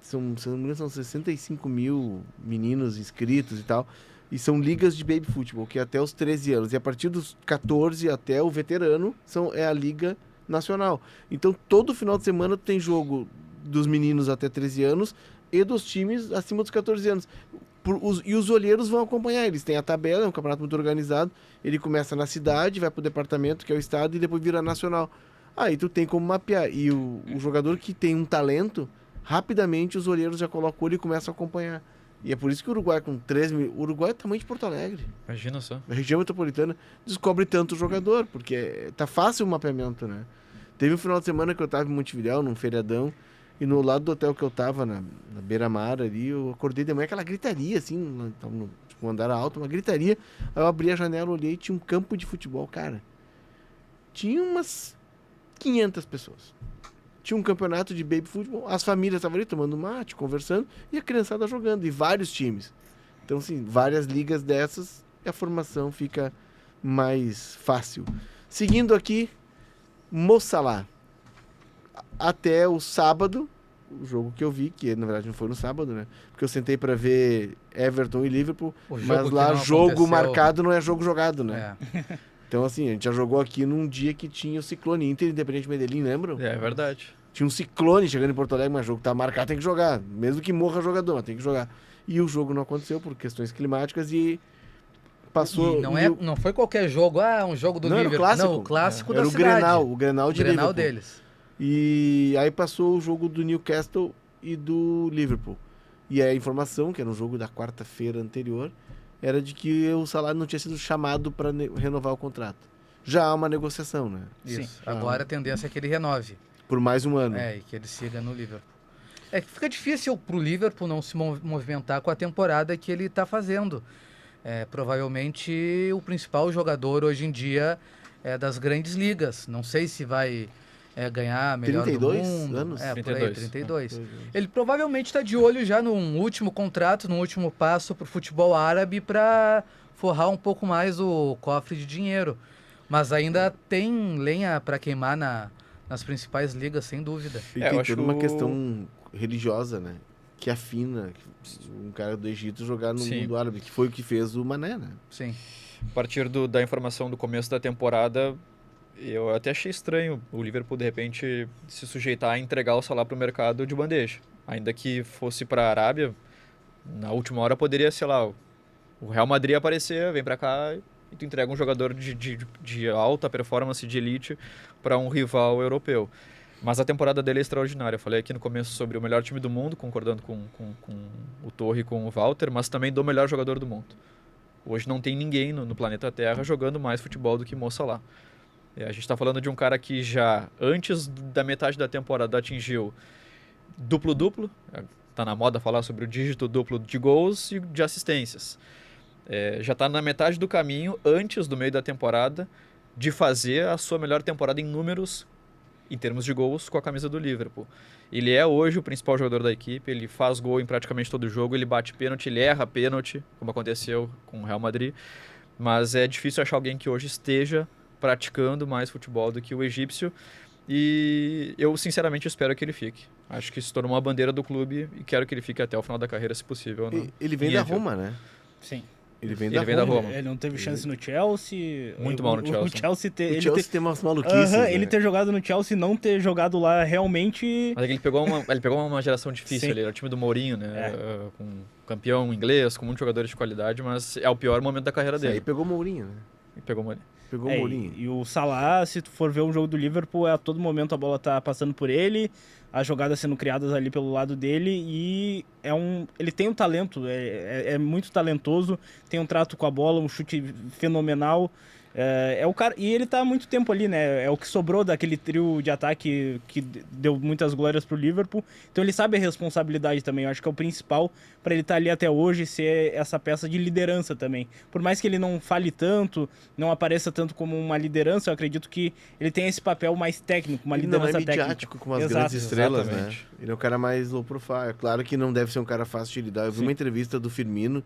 se não me engano, são 65 mil meninos inscritos e tal. E são ligas de baby futebol, que é até os 13 anos. E a partir dos 14 até o veterano é a liga nacional. Então, todo final de semana tem jogo dos meninos até 13 anos e dos times acima dos 14 anos. E os olheiros vão acompanhar. Eles têm a tabela, é um campeonato muito organizado. Ele começa na cidade, vai para o departamento, que é o estado, e depois vira nacional. Aí tu tem como mapear. E o jogador que tem um talento, rapidamente os olheiros já colocam o olho e começam a acompanhar. E é por isso que o Uruguai, com 3 mil... O Uruguai é tamanho de Porto Alegre. Imagina só. A região metropolitana descobre tanto jogador, porque tá fácil o mapeamento, né? Teve um final de semana que eu tava em Montevidéu, num feriadão, e no lado do hotel que eu tava, na beira-mar ali, eu acordei de manhã, aquela gritaria, assim, no andar alto, uma gritaria. Aí eu abri a janela, olhei e tinha um campo de futebol, cara. Tinha umas 500 pessoas. Tinha um campeonato de baby futebol, as famílias estavam ali tomando mate, conversando, e a criançada jogando, e vários times. Então, assim, várias ligas dessas, e a formação fica mais fácil. Seguindo aqui, Mo Salah. Até o sábado, o jogo que eu vi, que na verdade não foi no sábado, né? Porque eu sentei para ver Everton e Liverpool, mas lá jogo marcado não é jogo jogado, né? Então, assim, a gente já jogou aqui num dia que tinha o Ciclone Inter Independente Medellín, lembram? É verdade. Tinha um ciclone chegando em Porto Alegre, mas o jogo tá marcado, tem que jogar. Mesmo que morra jogador, mas tem que jogar. E o jogo não aconteceu por questões climáticas e passou... E não foi qualquer jogo, um jogo do Liverpool. Clássico. Não, o clássico da era cidade. O Grenal de Grenal Liverpool. Deles. E aí passou o jogo do Newcastle e do Liverpool. E a informação, que era um jogo da quarta-feira anterior, era de que o salário não tinha sido chamado para renovar o contrato. Já há uma negociação, né? Isso. Sim. Agora a tendência é que ele renove. Por mais um ano. E que ele siga no Liverpool. É que fica difícil pro Liverpool não se movimentar com a temporada que ele está fazendo. Provavelmente o principal jogador hoje em dia é das grandes ligas. Não sei se vai ganhar melhor 32 do mundo. anos? Por aí, 32. Ele provavelmente está de olho já num último contrato, num último passo para o futebol árabe para forrar um pouco mais o cofre de dinheiro. Mas ainda tem lenha para queimar nas principais ligas, sem dúvida. E eu tem acho toda uma que questão religiosa, né? Que afina um cara do Egito jogar no Sim. mundo árabe, que foi o que fez o Mané, né? Sim. A partir da informação do começo da temporada, eu até achei estranho o Liverpool, de repente, se sujeitar a entregar o Salah para o mercado de bandeja. Ainda que fosse para a Arábia, na última hora poderia, sei lá, o Real Madrid aparecer, vem para cá e tu entrega um jogador de alta performance, de elite, para um rival europeu. Mas a temporada dele é extraordinária. Eu falei aqui no começo sobre o melhor time do mundo, concordando com o Torre e com o Walter, mas também do melhor jogador do mundo. Hoje não tem ninguém no planeta Terra jogando mais futebol do que Mo Salah. A gente está falando de um cara que já, antes da metade da temporada, atingiu duplo-duplo. Está na moda falar sobre o dígito duplo de gols e de assistências. Já está na metade do caminho, antes do meio da temporada, de fazer a sua melhor temporada em números, em termos de gols, com a camisa do Liverpool. Ele é hoje o principal jogador da equipe, ele faz gol em praticamente todo jogo, ele bate pênalti, ele erra pênalti, como aconteceu com o Real Madrid, mas é difícil achar alguém que hoje esteja praticando mais futebol do que o egípcio, e eu sinceramente espero que ele fique. Acho que se tornou uma bandeira do clube e quero que ele fique até o final da carreira, se possível. Ele vem da Roma, né? Sim. Ele vem Ele da vem da Roma. Roma. Ele não teve chance no Chelsea. Muito mal no Chelsea. O Chelsea, O Chelsea tem umas maluquices, né? ele ter jogado no Chelsea e não ter jogado lá realmente... Mas é que ele pegou uma geração difícil. Sim. Ele era o time do Mourinho, né? Com campeão inglês, com muitos jogadores de qualidade, mas é o pior momento da carreira Isso aí dele. pegou o Mourinho, né? E pegou o Mourinho. Pegou o Mourinho. E o Salah, se tu for ver um jogo do Liverpool, a todo momento a bola tá passando por ele, as jogadas sendo criadas ali pelo lado dele, e ele tem um talento, é muito talentoso, tem um trato com a bola, um chute fenomenal. É o cara, e ele tá há muito tempo ali, né? É o que sobrou daquele trio de ataque que deu muitas glórias pro Liverpool. Então ele sabe a responsabilidade também. Eu acho que é o principal para ele estar ali até hoje, ser essa peça de liderança também. Por mais que ele não fale tanto, não apareça tanto como uma liderança, eu acredito que ele tem esse papel mais técnico, uma Ele não liderança é midiático técnica. como as Exato, grandes estrelas, exatamente. né? Ele é um cara mais low profile. É claro que não deve ser um cara fácil de lidar. Eu vi uma entrevista do Firmino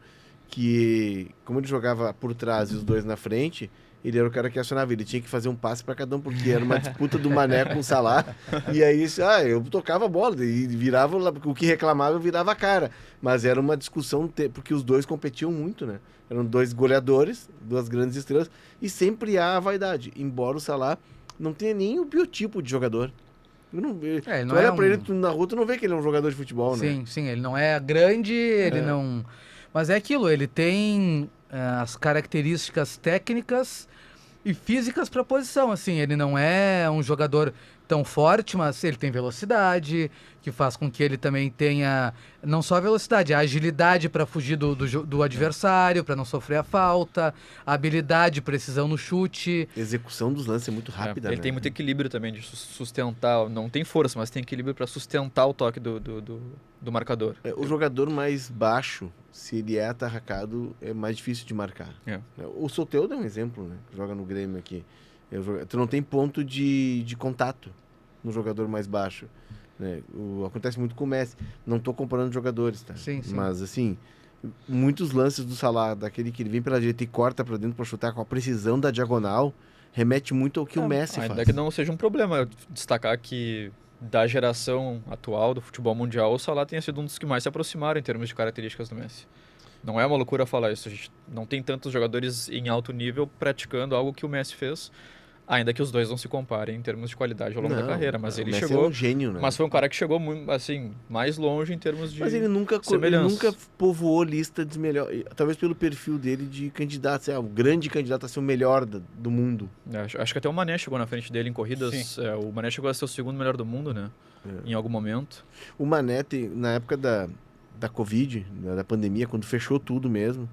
que, como ele jogava por trás e os dois na frente, ele era o cara que acionava, ele tinha que fazer um passe para cada um, porque era uma disputa do Mané com o Salah, e aí eu tocava a bola, e virava, o que reclamava eu virava a cara, mas era uma discussão, porque os dois competiam muito, né? Eram dois goleadores, duas grandes estrelas, e sempre há a vaidade, embora o Salah não tenha nem o biotipo de jogador. Ele Tu não olha pra ele na rua, tu não vê que ele é um jogador de futebol, né? Sim, sim, ele não é grande, ele não... Mas é aquilo, ele tem as características técnicas e físicas para a posição, assim, ele não é um jogador tão forte, mas ele tem velocidade, que faz com que ele também tenha não só a velocidade, a agilidade para fugir do adversário, para não sofrer a falta, a habilidade, precisão no chute. A execução dos lances é muito rápida, Ele né? tem muito equilíbrio também de sustentar, não tem força, mas tem equilíbrio para sustentar o toque do marcador. O jogador mais baixo, se ele é atarracado, é mais difícil de marcar. O Soteldo é um exemplo, né? Que joga no Grêmio aqui. Tu não tem ponto de contato no jogador mais baixo. Né? Acontece muito com o Messi. Não estou comparando jogadores, tá? Sim, sim. Mas, assim, muitos lances do Salah, daquele que ele vem pela direita e corta para dentro para chutar com a precisão da diagonal, remete muito ao que o Messi faz. Ainda que não seja um problema eu destacar que da geração atual do futebol mundial, o Salah tenha sido um dos que mais se aproximaram em termos de características do Messi. Não é uma loucura falar isso. A gente não tem tantos jogadores em alto nível praticando algo que o Messi fez, ainda que os dois não se comparem em termos de qualidade ao longo da carreira. Mas ele Messi chegou... é um gênio, né? Mas foi um cara que chegou assim, mais longe em termos de Mas ele nunca povoou lista de melhor, talvez pelo perfil dele de candidato, o grande candidato a ser o melhor do mundo. Acho que até o Mané chegou na frente dele em corridas. O Mané chegou a ser o segundo melhor do mundo, né? Em algum momento. O Mané, na época da Covid, da pandemia, quando fechou tudo mesmo,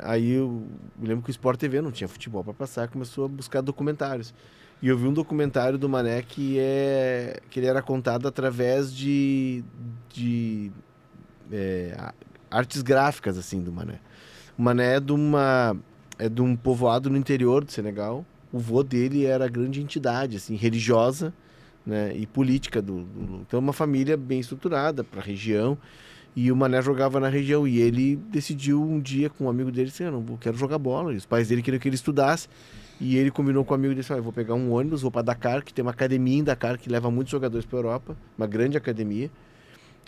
aí eu lembro que o Sport TV não tinha futebol para passar, começou a buscar documentários. E eu vi um documentário do Mané que ele era contado através de artes gráficas, assim, do Mané. O Mané é de um povoado no interior do Senegal. O vô dele era grande entidade, assim, religiosa, né, e política então uma família bem estruturada para a região, e o Mané jogava na região, e ele decidiu um dia com um amigo dele assim, eu quero jogar bola, e os pais dele queriam que ele estudasse, E ele combinou com o amigo e disse, eu vou pegar um ônibus, vou para Dakar, que tem uma academia em Dakar que leva muitos jogadores para Europa, uma grande academia,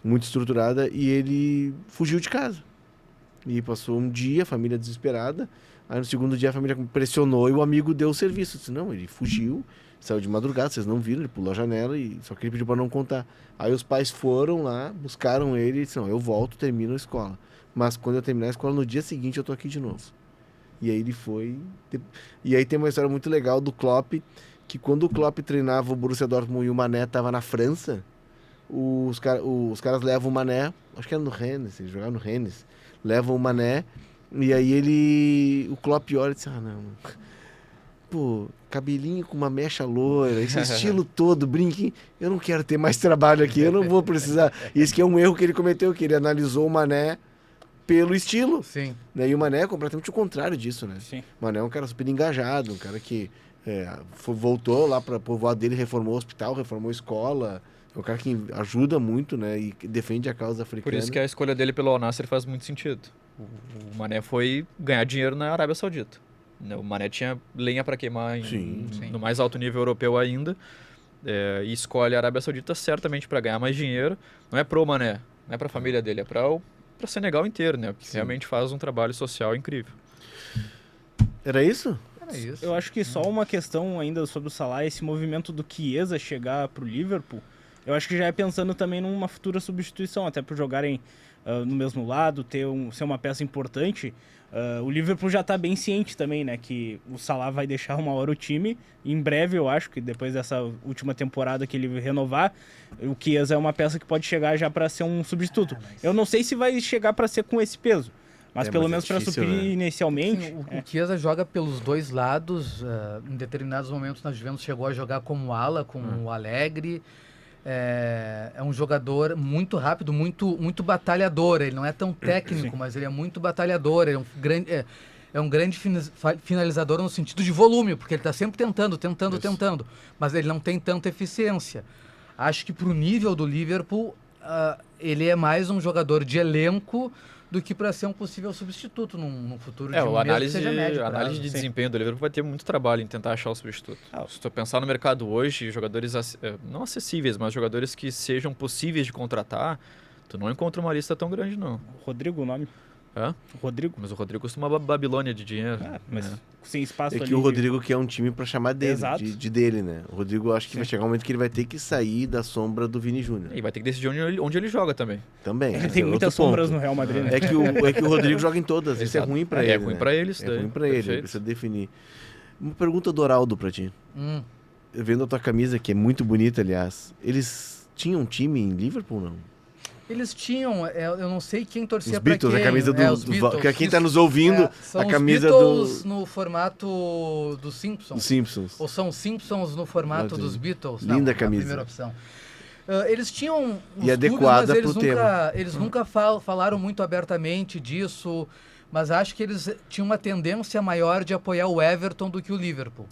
muito estruturada, e ele fugiu de casa. E passou um dia, a família desesperada, aí no segundo dia a família pressionou e o amigo deu o serviço. Eu disse, não, ele fugiu, saiu de madrugada, vocês não viram, ele pulou a janela, só que ele pediu para não contar. Aí os pais foram lá, buscaram ele e disse, não, eu volto, termino a escola. Mas quando eu terminar a escola, no dia seguinte eu tô aqui de novo. E aí ele foi... E aí tem uma história muito legal do Klopp, que quando o Klopp treinava o Borussia Dortmund e o Mané tava na França, os caras levam o Mané, acho que era no Rennes, ele jogava no Rennes, levam o Mané, e aí o Klopp olha e diz, não, pô, cabelinho com uma mecha loira, esse estilo todo, brinquinho, eu não quero ter mais trabalho aqui, eu não vou precisar. Isso que é um erro que ele cometeu, que ele analisou o Mané pelo estilo. Sim. Né? E o Mané é completamente o contrário disso, né? Sim. O Mané é um cara super engajado, um cara que voltou lá para o povoado dele, reformou o hospital, reformou a escola. É um cara que ajuda muito, né? E defende a causa africana. Por isso que a escolha dele pelo Al Nassr faz muito sentido. O Mané foi ganhar dinheiro na Arábia Saudita. O Mané tinha lenha para queimar no mais alto nível europeu ainda. E escolhe a Arábia Saudita certamente para ganhar mais dinheiro. Não é pro Mané, não é para a família dele, é para Senegal inteiro, né? Porque realmente faz um trabalho social incrível. Era isso? Era isso. Eu acho que só uma questão ainda sobre o Salah, esse movimento do Chiesa chegar pro Liverpool, eu acho que já é pensando também numa futura substituição, até por jogarem no mesmo lado, ser uma peça importante. O Liverpool já tá bem ciente também, né, que o Salah vai deixar uma hora o time, em breve eu acho que depois dessa última temporada que ele renovar, o Chiesa é uma peça que pode chegar já para ser um substituto. Eu não sei se vai chegar para ser com esse peso, mas pelo menos para suprir inicialmente. Sim, o Chiesa joga pelos dois lados, em determinados momentos na Juventus chegou a jogar como ala, com o Alegre. É um jogador muito rápido, muito batalhador. Ele não é tão técnico, mas ele é muito batalhador. Ele é um grande finalizador no sentido de volume, porque ele está sempre tentando. Mas ele não tem tanta eficiência. Acho que para o nível do Liverpool, ele é mais um jogador de elenco do que para ser um possível substituto num futuro de a análise, seja médio a análise de desempenho do Liverpool vai ter muito trabalho em tentar achar o substituto. Se tu pensar no mercado hoje, jogadores não acessíveis, mas jogadores que sejam possíveis de contratar, tu não encontra uma lista tão grande, não. Rodrigo, o nome? Hã? Rodrigo. Mas o Rodrigo costuma Babilônia de dinheiro. Mas sem espaço ali. É que o Rodrigo quer um time pra chamar dele, Exato. dele, né? O Rodrigo, acho que vai chegar um momento que ele vai ter que sair da sombra do Vini Júnior. E vai ter que decidir onde ele joga também. Também. Ele tem muitas sombras no Real Madrid, né? É que o Rodrigo joga em todas, isso é ruim pra ele. É ruim pra ele isso daí. É ruim pra ele, ele precisa definir. Uma pergunta do Oraldo pra ti. Vendo a tua camisa, que é muito bonita, aliás, eles tinham um time em Liverpool, não? Eles tinham, eu não sei quem torcia Os pra Beatles, quem. a camisa os Beatles, que quem tá nos ouvindo, são a camisa os Beatles no formato dos Simpsons. dos Simpsons. Ou são os Simpsons no formato dos Beatles? Linda não, camisa. A primeira opção. Eles tinham E adequada pro tema. Eles nunca falaram muito abertamente disso, mas acho que eles tinham uma tendência maior de apoiar o Everton do que o Liverpool.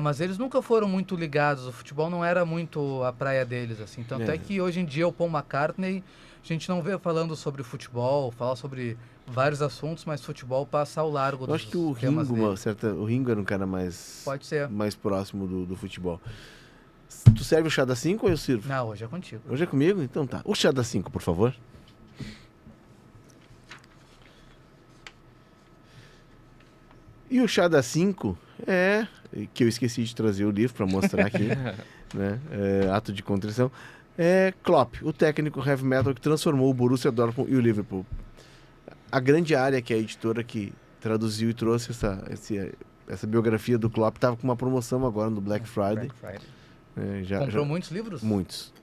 Mas eles nunca foram muito ligados, o futebol não era muito a praia deles, assim. Tanto é que hoje em dia o Paul McCartney, a gente não vê falando sobre futebol, fala sobre vários assuntos, mas futebol passa ao largo dos Eu acho que o Ringo era um cara mais, Pode ser. mais próximo do futebol. Tu serve o chá da 5 ou eu sirvo? Não, hoje é contigo. Hoje é comigo? Então tá. O chá da 5, por favor. E o chá da 5 que eu esqueci de trazer o livro para mostrar aqui, né? Ato de contrição. Klopp, o técnico heavy metal que transformou o Borussia Dortmund e o Liverpool. A Grande Área, que é a editora que traduziu e trouxe essa biografia do Klopp, estava com uma promoção agora no Black Friday. Comprou muitos livros? Muitos.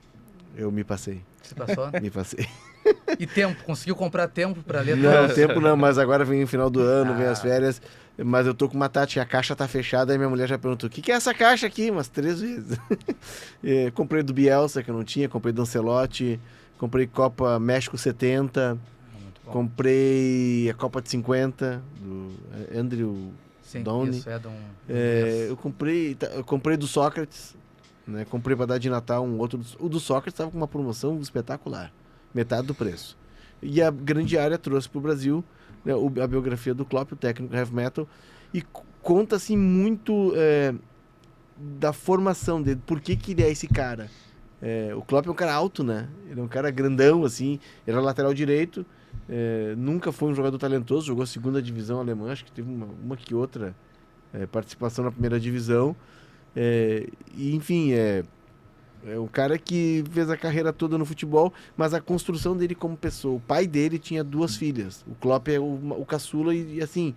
Eu me passei. Você passou? Me passei. E tempo? Conseguiu comprar tempo para ler? Não, tempo não, mas agora vem o final do ano, vem as férias. Mas eu tô com uma Tati, a caixa tá fechada, aí minha mulher já perguntou, o que é essa caixa aqui? Umas 3 vezes. Comprei do Bielsa, que eu não tinha, comprei do Ancelotti, comprei Copa México 70, comprei a Copa de 50, do Andrew Downey. Isso, eu comprei do Sócrates, né? Comprei para dar de Natal um outro. O do Sócrates estava com uma promoção espetacular, metade do preço. E a Grande Área trouxe para o Brasil, né, a biografia do Klopp, o técnico heavy metal, e conta assim muito da formação dele, por que ele é esse cara. O Klopp é um cara alto, né? Ele é um cara grandão, assim, ele era lateral direito, nunca foi um jogador talentoso, jogou a segunda divisão alemã, acho que teve uma que outra participação na primeira divisão, e enfim, é um cara que fez a carreira toda no futebol, mas a construção dele como pessoa, o pai dele tinha 2 filhas, o Klopp é o caçula e assim,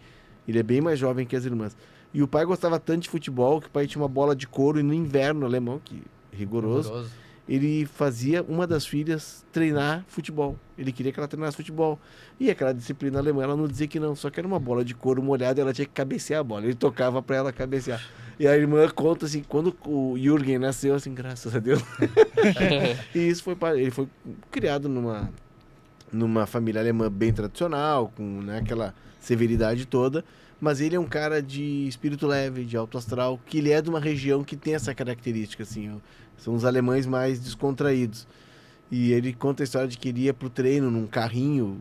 ele é bem mais jovem que as irmãs. E o pai gostava tanto de futebol que o pai tinha uma bola de couro e no inverno alemão, que rigoroso, ele fazia uma das filhas treinar futebol. Ele queria que ela treinasse futebol. E aquela disciplina alemã, ela não dizia que não, só que era uma bola de couro molhada e ela tinha que cabecear a bola. Ele tocava para ela cabecear. E a irmã conta assim, quando o Jürgen nasceu, assim, graças a Deus. E isso ele foi criado numa família alemã bem tradicional, com, né, aquela severidade toda, mas ele é um cara de espírito leve, de alto astral, que ele é de uma região que tem essa característica, assim, são os alemães mais descontraídos. E ele conta a história de que ele ia pro treino num carrinho.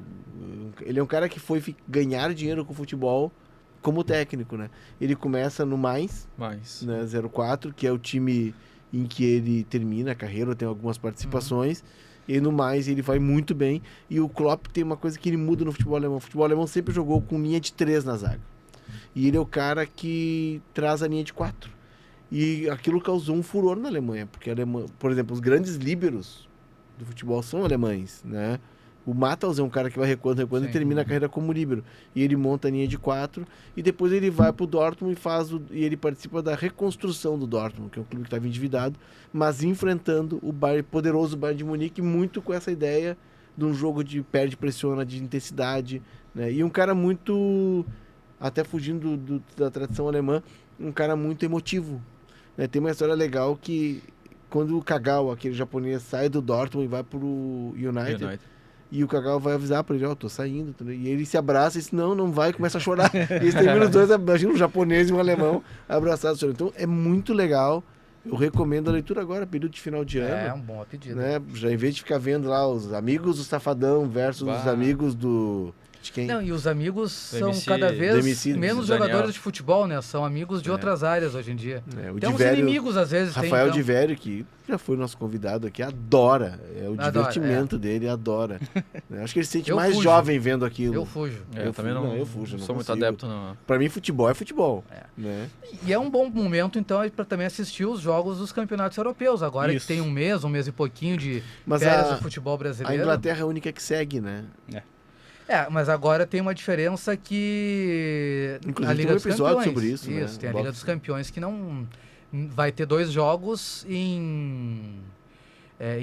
Ele é um cara que foi ganhar dinheiro com o futebol como técnico, né? Ele começa no Mainz, né, 04, que é o time em que ele termina a carreira, tem algumas participações. E no Mainz ele vai muito bem. E o Klopp tem uma coisa que ele muda no futebol alemão. O futebol alemão sempre jogou com linha de 3 na zaga. E ele é o cara que traz a linha de 4. E aquilo causou um furor na Alemanha, porque por exemplo, os grandes líberos do futebol são alemães, né? O Matthaus é um cara que vai recuando e termina a carreira como líbero. E ele monta a linha de 4 e depois ele vai pro Dortmund e ele participa da reconstrução do Dortmund, que é um clube que estava endividado, mas enfrentando o poderoso Bayern de Munique, muito com essa ideia de um jogo de perde, pressiona, de intensidade, né? E um cara muito, até fugindo da tradição alemã, um cara muito emotivo. Tem uma história legal que quando o Kagawa, aquele japonês, sai do Dortmund e vai pro United. E o Kagawa vai avisar pra ele, tô saindo. E ele se abraça e diz, não vai, começa a chorar. E eles terminam os dois, imagina um japonês e um alemão abraçados chorando. Então é muito legal. Eu recomendo a leitura agora, período de final de ano. É um bom pedido. Né? Já em vez de ficar vendo lá os amigos do Safadão versus os amigos do... De quem? Não, e os amigos são cada vez menos jogadores de futebol, né? São amigos de outras áreas hoje em dia. Tem uns inimigos, às vezes. Rafael de Vério, que já foi nosso convidado aqui, adora. O divertimento dele, adora. Acho que ele se sente mais jovem vendo aquilo. Eu fujo. Eu também não fujo. Não sou muito adepto, não. Pra mim, futebol é futebol. Né? E é um bom momento, então, para também assistir os jogos dos campeonatos europeus. Agora que tem um mês e pouquinho de férias do futebol brasileiro. A Inglaterra é a única que segue, né? Mas agora tem uma diferença que... Inclusive a Liga tem um dos episódio Campeões, sobre isso, né? Tem a Liga dos Campeões que não... Vai ter 2 jogos em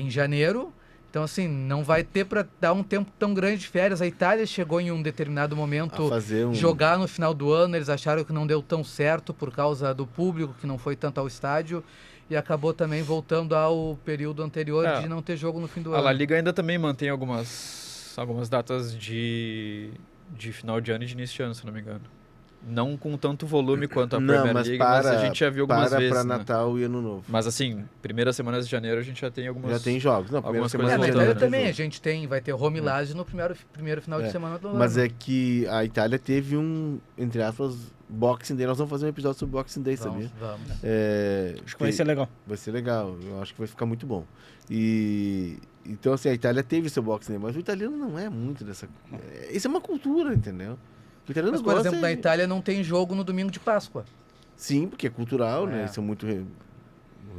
janeiro. Então, assim, não vai ter para dar um tempo tão grande de férias. A Itália chegou em um determinado momento jogar no final do ano. Eles acharam que não deu tão certo por causa do público, que não foi tanto ao estádio. E acabou também voltando ao período anterior de não ter jogo no fim do ano. A La Liga ainda também mantém algumas datas de final de ano e de início de ano, se não me engano. Não com tanto volume quanto a Premier League, mas a gente já viu algumas vezes. Para Natal e Ano Novo. Mas assim, primeiras semanas de janeiro a gente já tem algumas... Já tem jogos. Não, algumas coisas na de Itália janeiro também, a gente vai ter Home Lazio no primeiro final de semana do ano. Mas é que a Itália teve entre aspas, Boxing Day. Nós vamos fazer um episódio sobre Boxing Day, sabia? Vamos. Acho que vai ser legal. Vai ser legal. Eu acho que vai ficar muito bom. Então, assim, a Itália teve seu Boxing Day, mas o italiano não é muito dessa... Isso é uma cultura, entendeu? O italiano mas, por exemplo, na Itália não tem jogo no domingo de Páscoa. Sim, porque é cultural, né? Eles são muito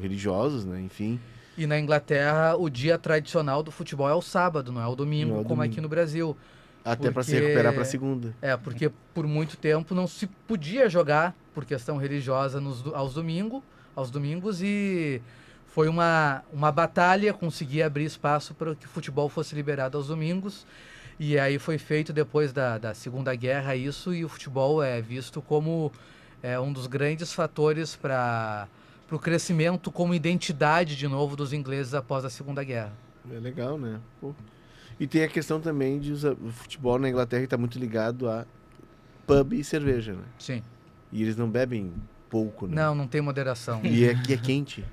religiosos, né? Enfim. E na Inglaterra, o dia tradicional do futebol é o sábado, não é o domingo, como aqui no Brasil. Até para se recuperar para segunda. Porque por muito tempo não se podia jogar por questão religiosa aos domingos e foi uma batalha conseguir abrir espaço para que o futebol fosse liberado aos domingos. E aí foi feito depois da Segunda Guerra isso, e o futebol é visto como um dos grandes fatores para o crescimento como identidade de novo dos ingleses após a Segunda Guerra. É legal, né? Pô. E tem a questão também de o futebol na Inglaterra está muito ligado a pub e cerveja, né? Sim. E eles não bebem pouco, né? Não tem moderação. E aqui é quente.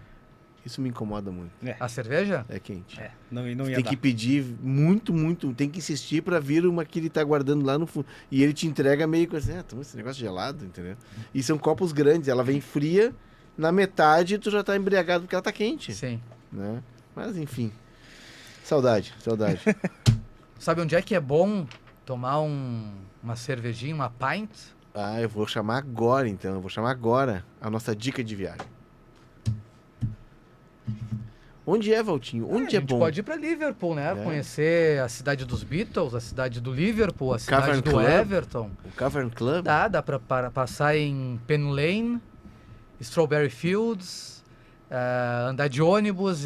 Isso me incomoda muito. A cerveja? É quente. Não ia Tem dar. que pedir muito, tem que insistir pra vir uma que ele tá guardando lá no fundo. E ele te entrega meio com assim, toma esse negócio gelado, entendeu? E são copos grandes, ela vem fria, na metade tu já tá embriagado porque ela tá quente. Sim. Né? Mas enfim. Saudade. Sabe onde é que é bom tomar uma cervejinha, uma pint? Eu vou chamar agora então. Eu vou chamar agora a nossa dica de viagem. Onde é, Valtinho? Onde é bom? A gente pode ir pra Liverpool, né? Conhecer a cidade dos Beatles, a cidade do Liverpool, a cidade Cavern do Club? Everton. O Cavern Club? Dá pra passar em Penn Lane, Strawberry Fields, andar de ônibus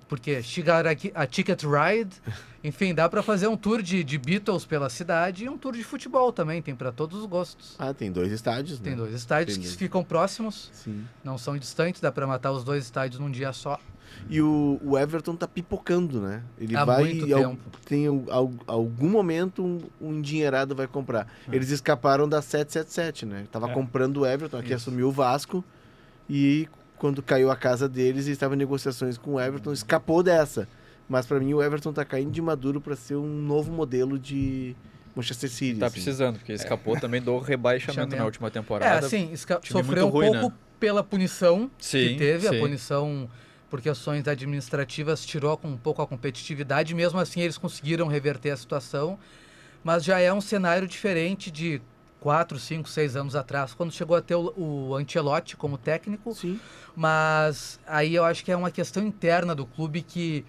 porque chegar aqui a Ticket Ride, enfim, dá pra fazer um tour de Beatles pela cidade e um tour de futebol também, tem pra todos os gostos. Tem 2 estádios, Tem né? 2 estádios que ficam próximos, Sim. não são distantes, dá pra matar os 2 estádios num dia só. E o Everton tá pipocando, né? Ele Há vai muito tempo. Tem algum momento um endinheirado vai comprar. Eles escaparam da 777, né? Tava comprando o Everton, aqui assumiu o Vasco e quando caiu a casa deles e estava em negociações com o Everton, escapou dessa. Mas pra mim o Everton tá caindo de maduro pra ser um novo modelo de Manchester City. Tá assim. precisando, porque escapou também do rebaixamento na última temporada. Sim, Time sofreu um muito ruim, pouco né? pela punição Sim, que teve, a sim. punição por questões administrativas tirou um pouco a competitividade, mesmo assim eles conseguiram reverter a situação, mas já é um cenário diferente de 4, 5, 6 anos atrás, quando chegou a ter o Ancelotti como técnico. Sim. Mas aí eu acho que é uma questão interna do clube que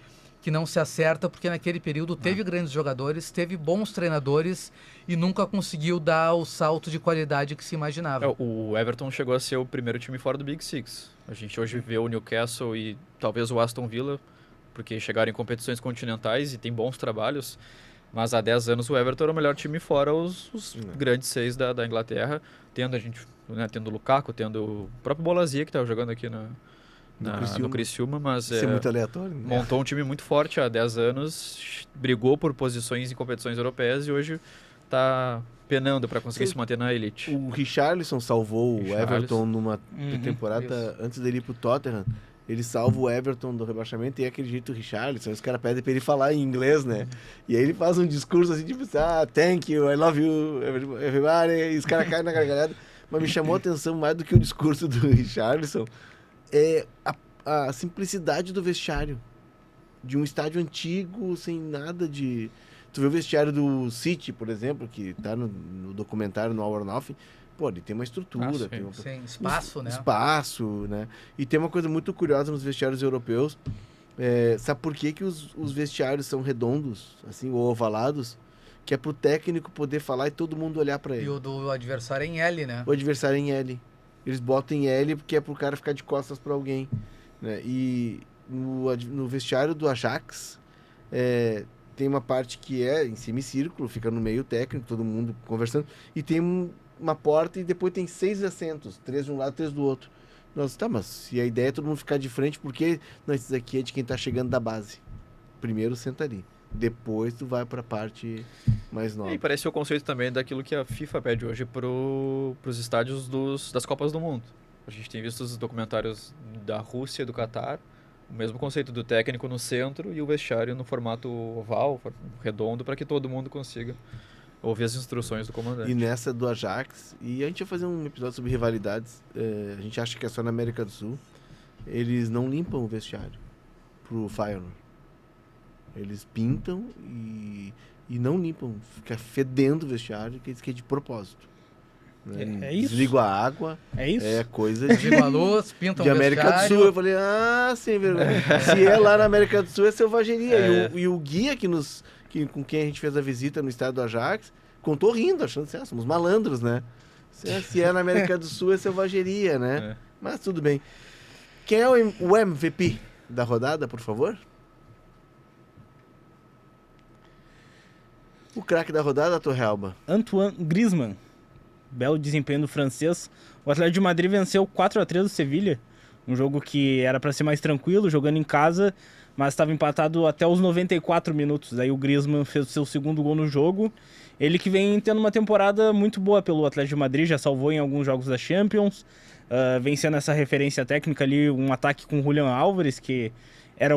não se acerta, porque naquele período teve grandes jogadores, teve bons treinadores e nunca conseguiu dar o salto de qualidade que se imaginava. O Everton chegou a ser o primeiro time fora do Big Six. A gente hoje vê o Newcastle e talvez o Aston Villa, porque chegaram em competições continentais e tem bons trabalhos. Mas há 10 anos o Everton era o melhor time fora os grandes 6 da Inglaterra, tendo tendo o Lukaku, tendo o próprio Bolassia que estava jogando aqui no Criciúma, mas Isso é muito aleatório. Né? montou um time muito forte há 10 anos, brigou por posições em competições europeias e hoje está penando para conseguir se manter na elite. O Richarlison salvou o Everton numa temporada antes dele ir pro Tottenham. Ele salva o Everton do rebaixamento e é aquele jeito Richarlison. Os caras pedem pra ele falar em inglês, né? E aí ele faz um discurso assim, tipo, thank you, I love you, everybody. E os caras caem na gargalhada. Mas me chamou a atenção mais do que o discurso do Richarlison é a simplicidade do vestiário. De um estádio antigo, sem nada de... Tu vê o vestiário do City, por exemplo, que tá no documentário no Hour Nothing. Pô, ele tem uma estrutura. Tem espaço, né? Espaço, né? E tem uma coisa muito curiosa nos vestiários europeus. Sabe por que os vestiários são redondos, assim, ou ovalados? Que é pro técnico poder falar e todo mundo olhar pra ele. E o do adversário é em L, né? O adversário é em L. Eles botam em L porque é pro cara ficar de costas pra alguém. Né? E no vestiário do Ajax, tem uma parte que é em semicírculo, fica no meio técnico, todo mundo conversando. E tem uma porta e depois tem 6 assentos, 3 de um lado, 3 do outro. Nós, mas se a ideia é todo mundo ficar de frente, porque isso aqui é de quem tá chegando da base. Primeiro senta ali. Depois tu vai pra parte mais nova. E parece o conceito também daquilo que a FIFA pede hoje pros estádios das Copas do Mundo. A gente tem visto os documentários da Rússia e do Catar, o mesmo conceito do técnico no centro e o vestiário no formato oval, redondo, para que todo mundo consiga ouvir as instruções do comandante. E nessa do Ajax, e a gente vai fazer um episódio sobre rivalidades, a gente acha que é só na América do Sul, eles não limpam o vestiário pro Feyenoord. Eles pintam e não limpam, fica fedendo o vestiário, que é de propósito. Né? É isso. Desligam a água, É isso. é coisa de... Desligam a luz, pintam de o América do vestiário. Sul. Eu falei, sem vergonha. Se é lá na América do Sul, é selvageria. E o guia com quem a gente fez a visita no estádio do Ajax, contou rindo, achando que somos malandros, né? Se é na América do Sul, é selvageria, né? Mas tudo bem. Quem é o MVP da rodada, por favor? O craque da rodada, Torrealba. Antoine Griezmann. Belo desempenho do francês. O Atlético de Madrid venceu 4-3 do Sevilha. Um jogo que era para ser mais tranquilo, jogando em casa, mas estava empatado até os 94 minutos. Aí o Griezmann fez o seu segundo gol no jogo. Ele que vem tendo uma temporada muito boa pelo Atlético de Madrid, já salvou em alguns jogos da Champions. vencendo essa referência técnica ali, um ataque com o Julián Álvares, que era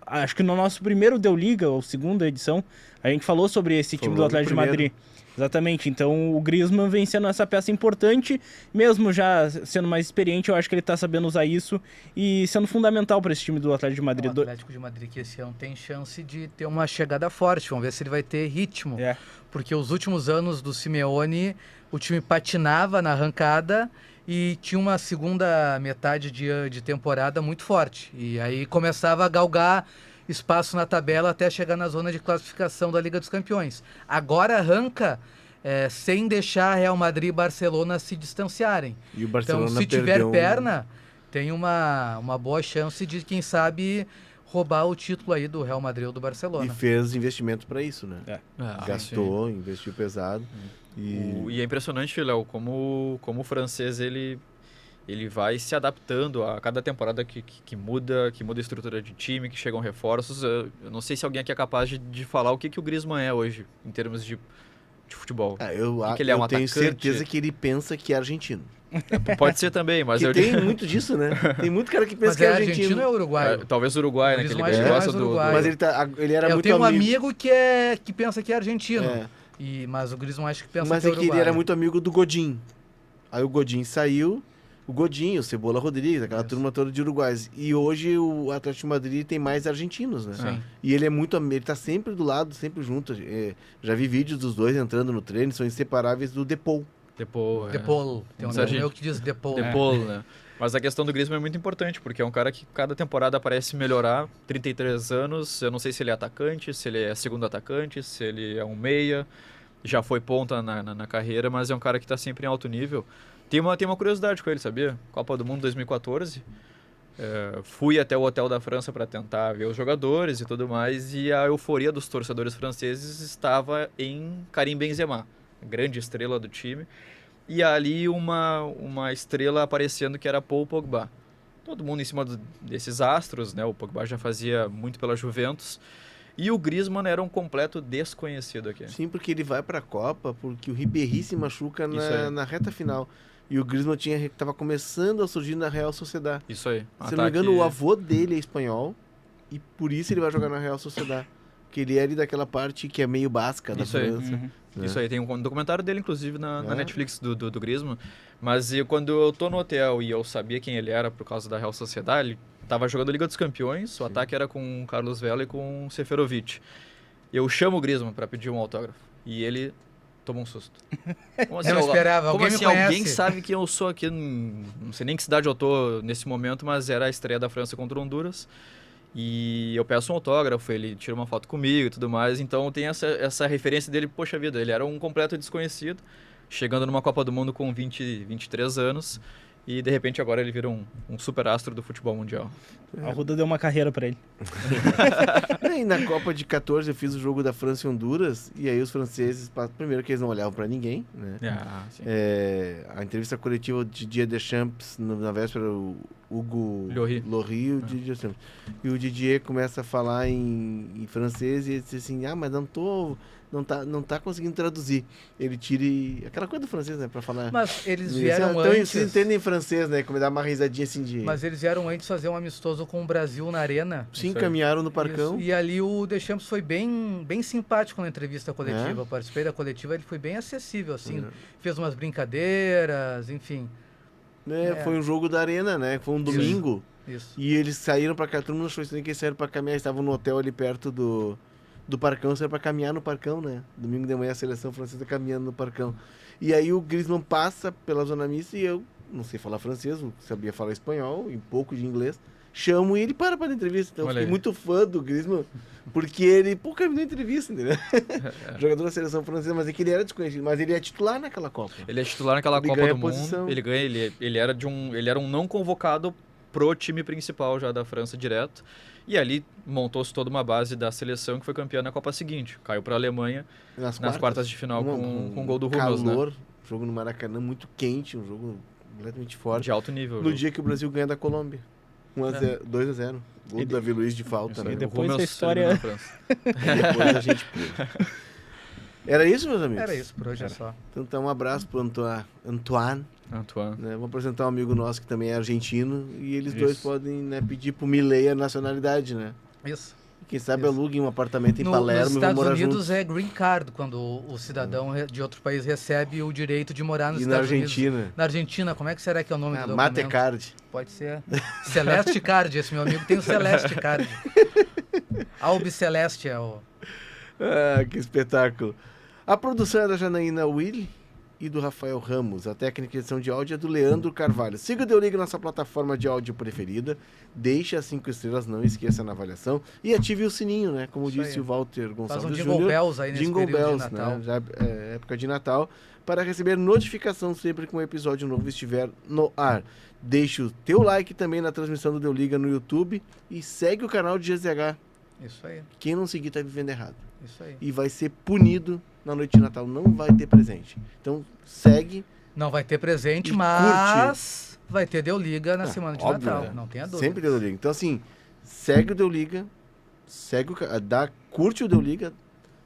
acho que no nosso primeiro Deu Liga, ou segunda edição, a gente falou sobre esse time do Atlético de Madrid. Exatamente, então o Griezmann vem sendo essa peça importante, mesmo já sendo mais experiente, eu acho que ele tá sabendo usar isso e sendo fundamental para esse time do Atlético de Madrid. O Atlético de Madrid que esse ano tem chance de ter uma chegada forte, vamos ver se ele vai ter ritmo, porque os últimos anos do Simeone, o time patinava na arrancada e tinha uma segunda metade de temporada muito forte, e aí começava a galgar espaço na tabela até chegar na zona de classificação da Liga dos Campeões. Agora arranca sem deixar Real Madrid e Barcelona se distanciarem. E o Barcelona então, se tiver perna, tem uma boa chance de, quem sabe, roubar o título aí do Real Madrid ou do Barcelona. E fez investimento para isso, né? Gastou, sim. investiu pesado. E é impressionante, Léo, como o francês ele vai se adaptando a cada temporada que muda a estrutura de time, que chegam reforços. Eu não sei se alguém aqui é capaz de falar o que o Griezmann é hoje, em termos de futebol. Eu ele é um tenho atacante? certeza que ele pensa que é argentino. Pode ser também, mas que tem muito disso, né? Tem muito cara que pensa mas que é argentino. Ou uruguaio? Talvez Uruguai, né? Que ele gosta do... Mas ele era muito amigo. Eu tenho um amigo que pensa que é argentino. Mas o Griezmann acho que pensa que é uruguaio. Mas ele era muito amigo do Godin. Aí o Godin saiu... O Godinho, o Cebola Rodrigues, aquela turma toda de uruguaios. E hoje o Atlético de Madrid tem mais argentinos, né? Sim. E ele ele tá sempre do lado, sempre junto. Já vi vídeos dos dois entrando no treino, são inseparáveis do Depol. Depol. Tem um amigo que diz Depol. Depol, né? Mas a questão do Griezmann é muito importante, porque é um cara que cada temporada parece melhorar. 33 anos, eu não sei se ele é atacante, se ele é segundo atacante, se ele é um meia. Já foi ponta na carreira, mas é um cara que tá sempre em alto nível. Tem uma curiosidade com ele, sabia? Copa do Mundo 2014. Fui até o hotel da França para tentar ver os jogadores e tudo mais, e a euforia dos torcedores franceses estava em Karim Benzema, grande estrela do time, e ali uma estrela aparecendo que era Paul Pogba. Todo mundo em cima desses astros, né? O Pogba já fazia muito pela Juventus, e o Griezmann era um completo desconhecido aqui. Sim, porque ele vai para a Copa porque o Ribéry se machuca na reta final. E o Griezmann estava começando a surgir na Real Sociedad. Isso aí. Se não me engano, o avô dele é espanhol e por isso ele vai jogar na Real Sociedad. Que ele é ali daquela parte que é meio basca da França. Né? Isso aí, tem um documentário dele, inclusive, na Netflix do Griezmann. Mas quando eu tô no hotel e eu sabia quem ele era por causa da Real Sociedad, ele tava jogando Liga dos Campeões, o ataque era com o Carlos Vela e com o Seferovic. Eu chamo o Griezmann para pedir um autógrafo. E ele toma um susto. Como assim, eu não esperava, alguém me conhece? Alguém sabe que eu sou aqui, não sei nem que cidade eu tô nesse momento, mas era a estreia da França contra Honduras. E eu peço um autógrafo, ele tira uma foto comigo e tudo mais, então tem essa referência dele, poxa vida, ele era um completo desconhecido, chegando numa Copa do Mundo com 23 anos, e de repente agora ele vira um super astro do futebol mundial. A Ruda deu uma carreira pra ele. E na Copa de 14 eu fiz o jogo da França e Honduras, e aí os franceses, primeiro que eles não olhavam pra ninguém, né? A entrevista coletiva de Didier Deschamps, na véspera, o Hugo Lloris e o Didier Deschamps. E o Didier começa a falar em francês e ele diz assim, mas não tá conseguindo traduzir. Ele tira aquela coisa do francês, né, pra falar. Mas eles vieram antes... Então eles entendem francês, né, como dá uma risadinha assim de... Mas eles vieram antes fazer um amistoso com o Brasil na Arena. Sim, caminharam no Parcão. Isso. E ali o Deschamps foi bem simpático na entrevista coletiva. Eu participei da coletiva, ele foi bem acessível, assim. Fez umas brincadeiras, enfim. Foi um jogo da Arena, né, foi um domingo. Isso. E eles saíram pra cá, todo mundo achou que eles saíram pra caminhar, estavam no hotel ali perto do Parcão, saíram pra caminhar no Parcão, né? Domingo de manhã a seleção francesa caminhando no Parcão. E aí o Griezmann passa pela zona mista e eu não sei falar francês, não sabia falar espanhol e um pouco de inglês. Chamo e ele para a entrevista. Então eu fiquei muito fã do Griezmann, porque ele caminhou na entrevista, entendeu? Jogador da seleção francesa, mas é que ele era desconhecido, mas ele é titular naquela Copa. Ele é titular naquela Copa do Mundo. Ele era um não convocado pro time principal já da França direto. E ali montou-se toda uma base da seleção que foi campeã na Copa seguinte. Caiu para a Alemanha nas quartas de final com o gol do Hummels, né? Jogo no Maracanã muito quente, um jogo completamente forte. De alto nível. No dia que o Brasil ganha da Colômbia. 2-0. Gol do Davi Luiz de falta. E depois a história... Depois a gente Era isso, meus amigos? Era isso, por hoje é só. Então um abraço pro Antoine. Antoine. Né? Vou apresentar um amigo nosso que também é argentino e eles Isso. dois podem, né, pedir pro Milley a nacionalidade, né? Isso. Quem sabe Isso. aluguem um apartamento em Nos Palermo e vão Estados morar Unidos juntos. é green card, quando o cidadão de outro país recebe o direito de morar nos E na Estados Unidos. Argentina. Na Argentina, como é que será que é o nome do documento? Matecard. Pode ser. Celeste Card, esse meu amigo tem o Celeste Card. Albi Celeste é o... Ah, que espetáculo. A produção é da Janaína Willi e do Rafael Ramos. A técnica de edição de áudio é do Leandro Carvalho. Siga o Deu Liga na sua plataforma de áudio preferida. Deixe as 5 estrelas, não esqueça na avaliação. E ative o sininho, né? Como Isso disse aí. o Walter Faz Gonçalves um Jingle Júnior. Bells aí nesse Jingle período Bells, de Natal. né? Já é época de Natal. Para receber notificação sempre que um episódio novo estiver no ar. Deixe o teu like também na transmissão do Deu Liga no YouTube. E segue o canal de GZH. Isso aí, Quem não seguir tá vivendo errado. isso aí. E vai ser punido na noite de Natal. Não vai ter presente. Então, segue. Não vai ter presente, E mas vai ter Deu Liga na Ah, semana de óbvio, Natal. né? Não tenha dúvida. Sempre Deu Liga. Então, assim, segue o Deu Liga. Segue curte o Deu Liga.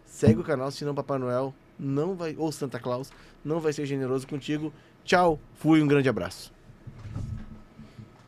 Segue o canal, senão Papai Noel não vai, ou Santa Claus, não vai ser generoso contigo. Tchau. Fui, um grande abraço.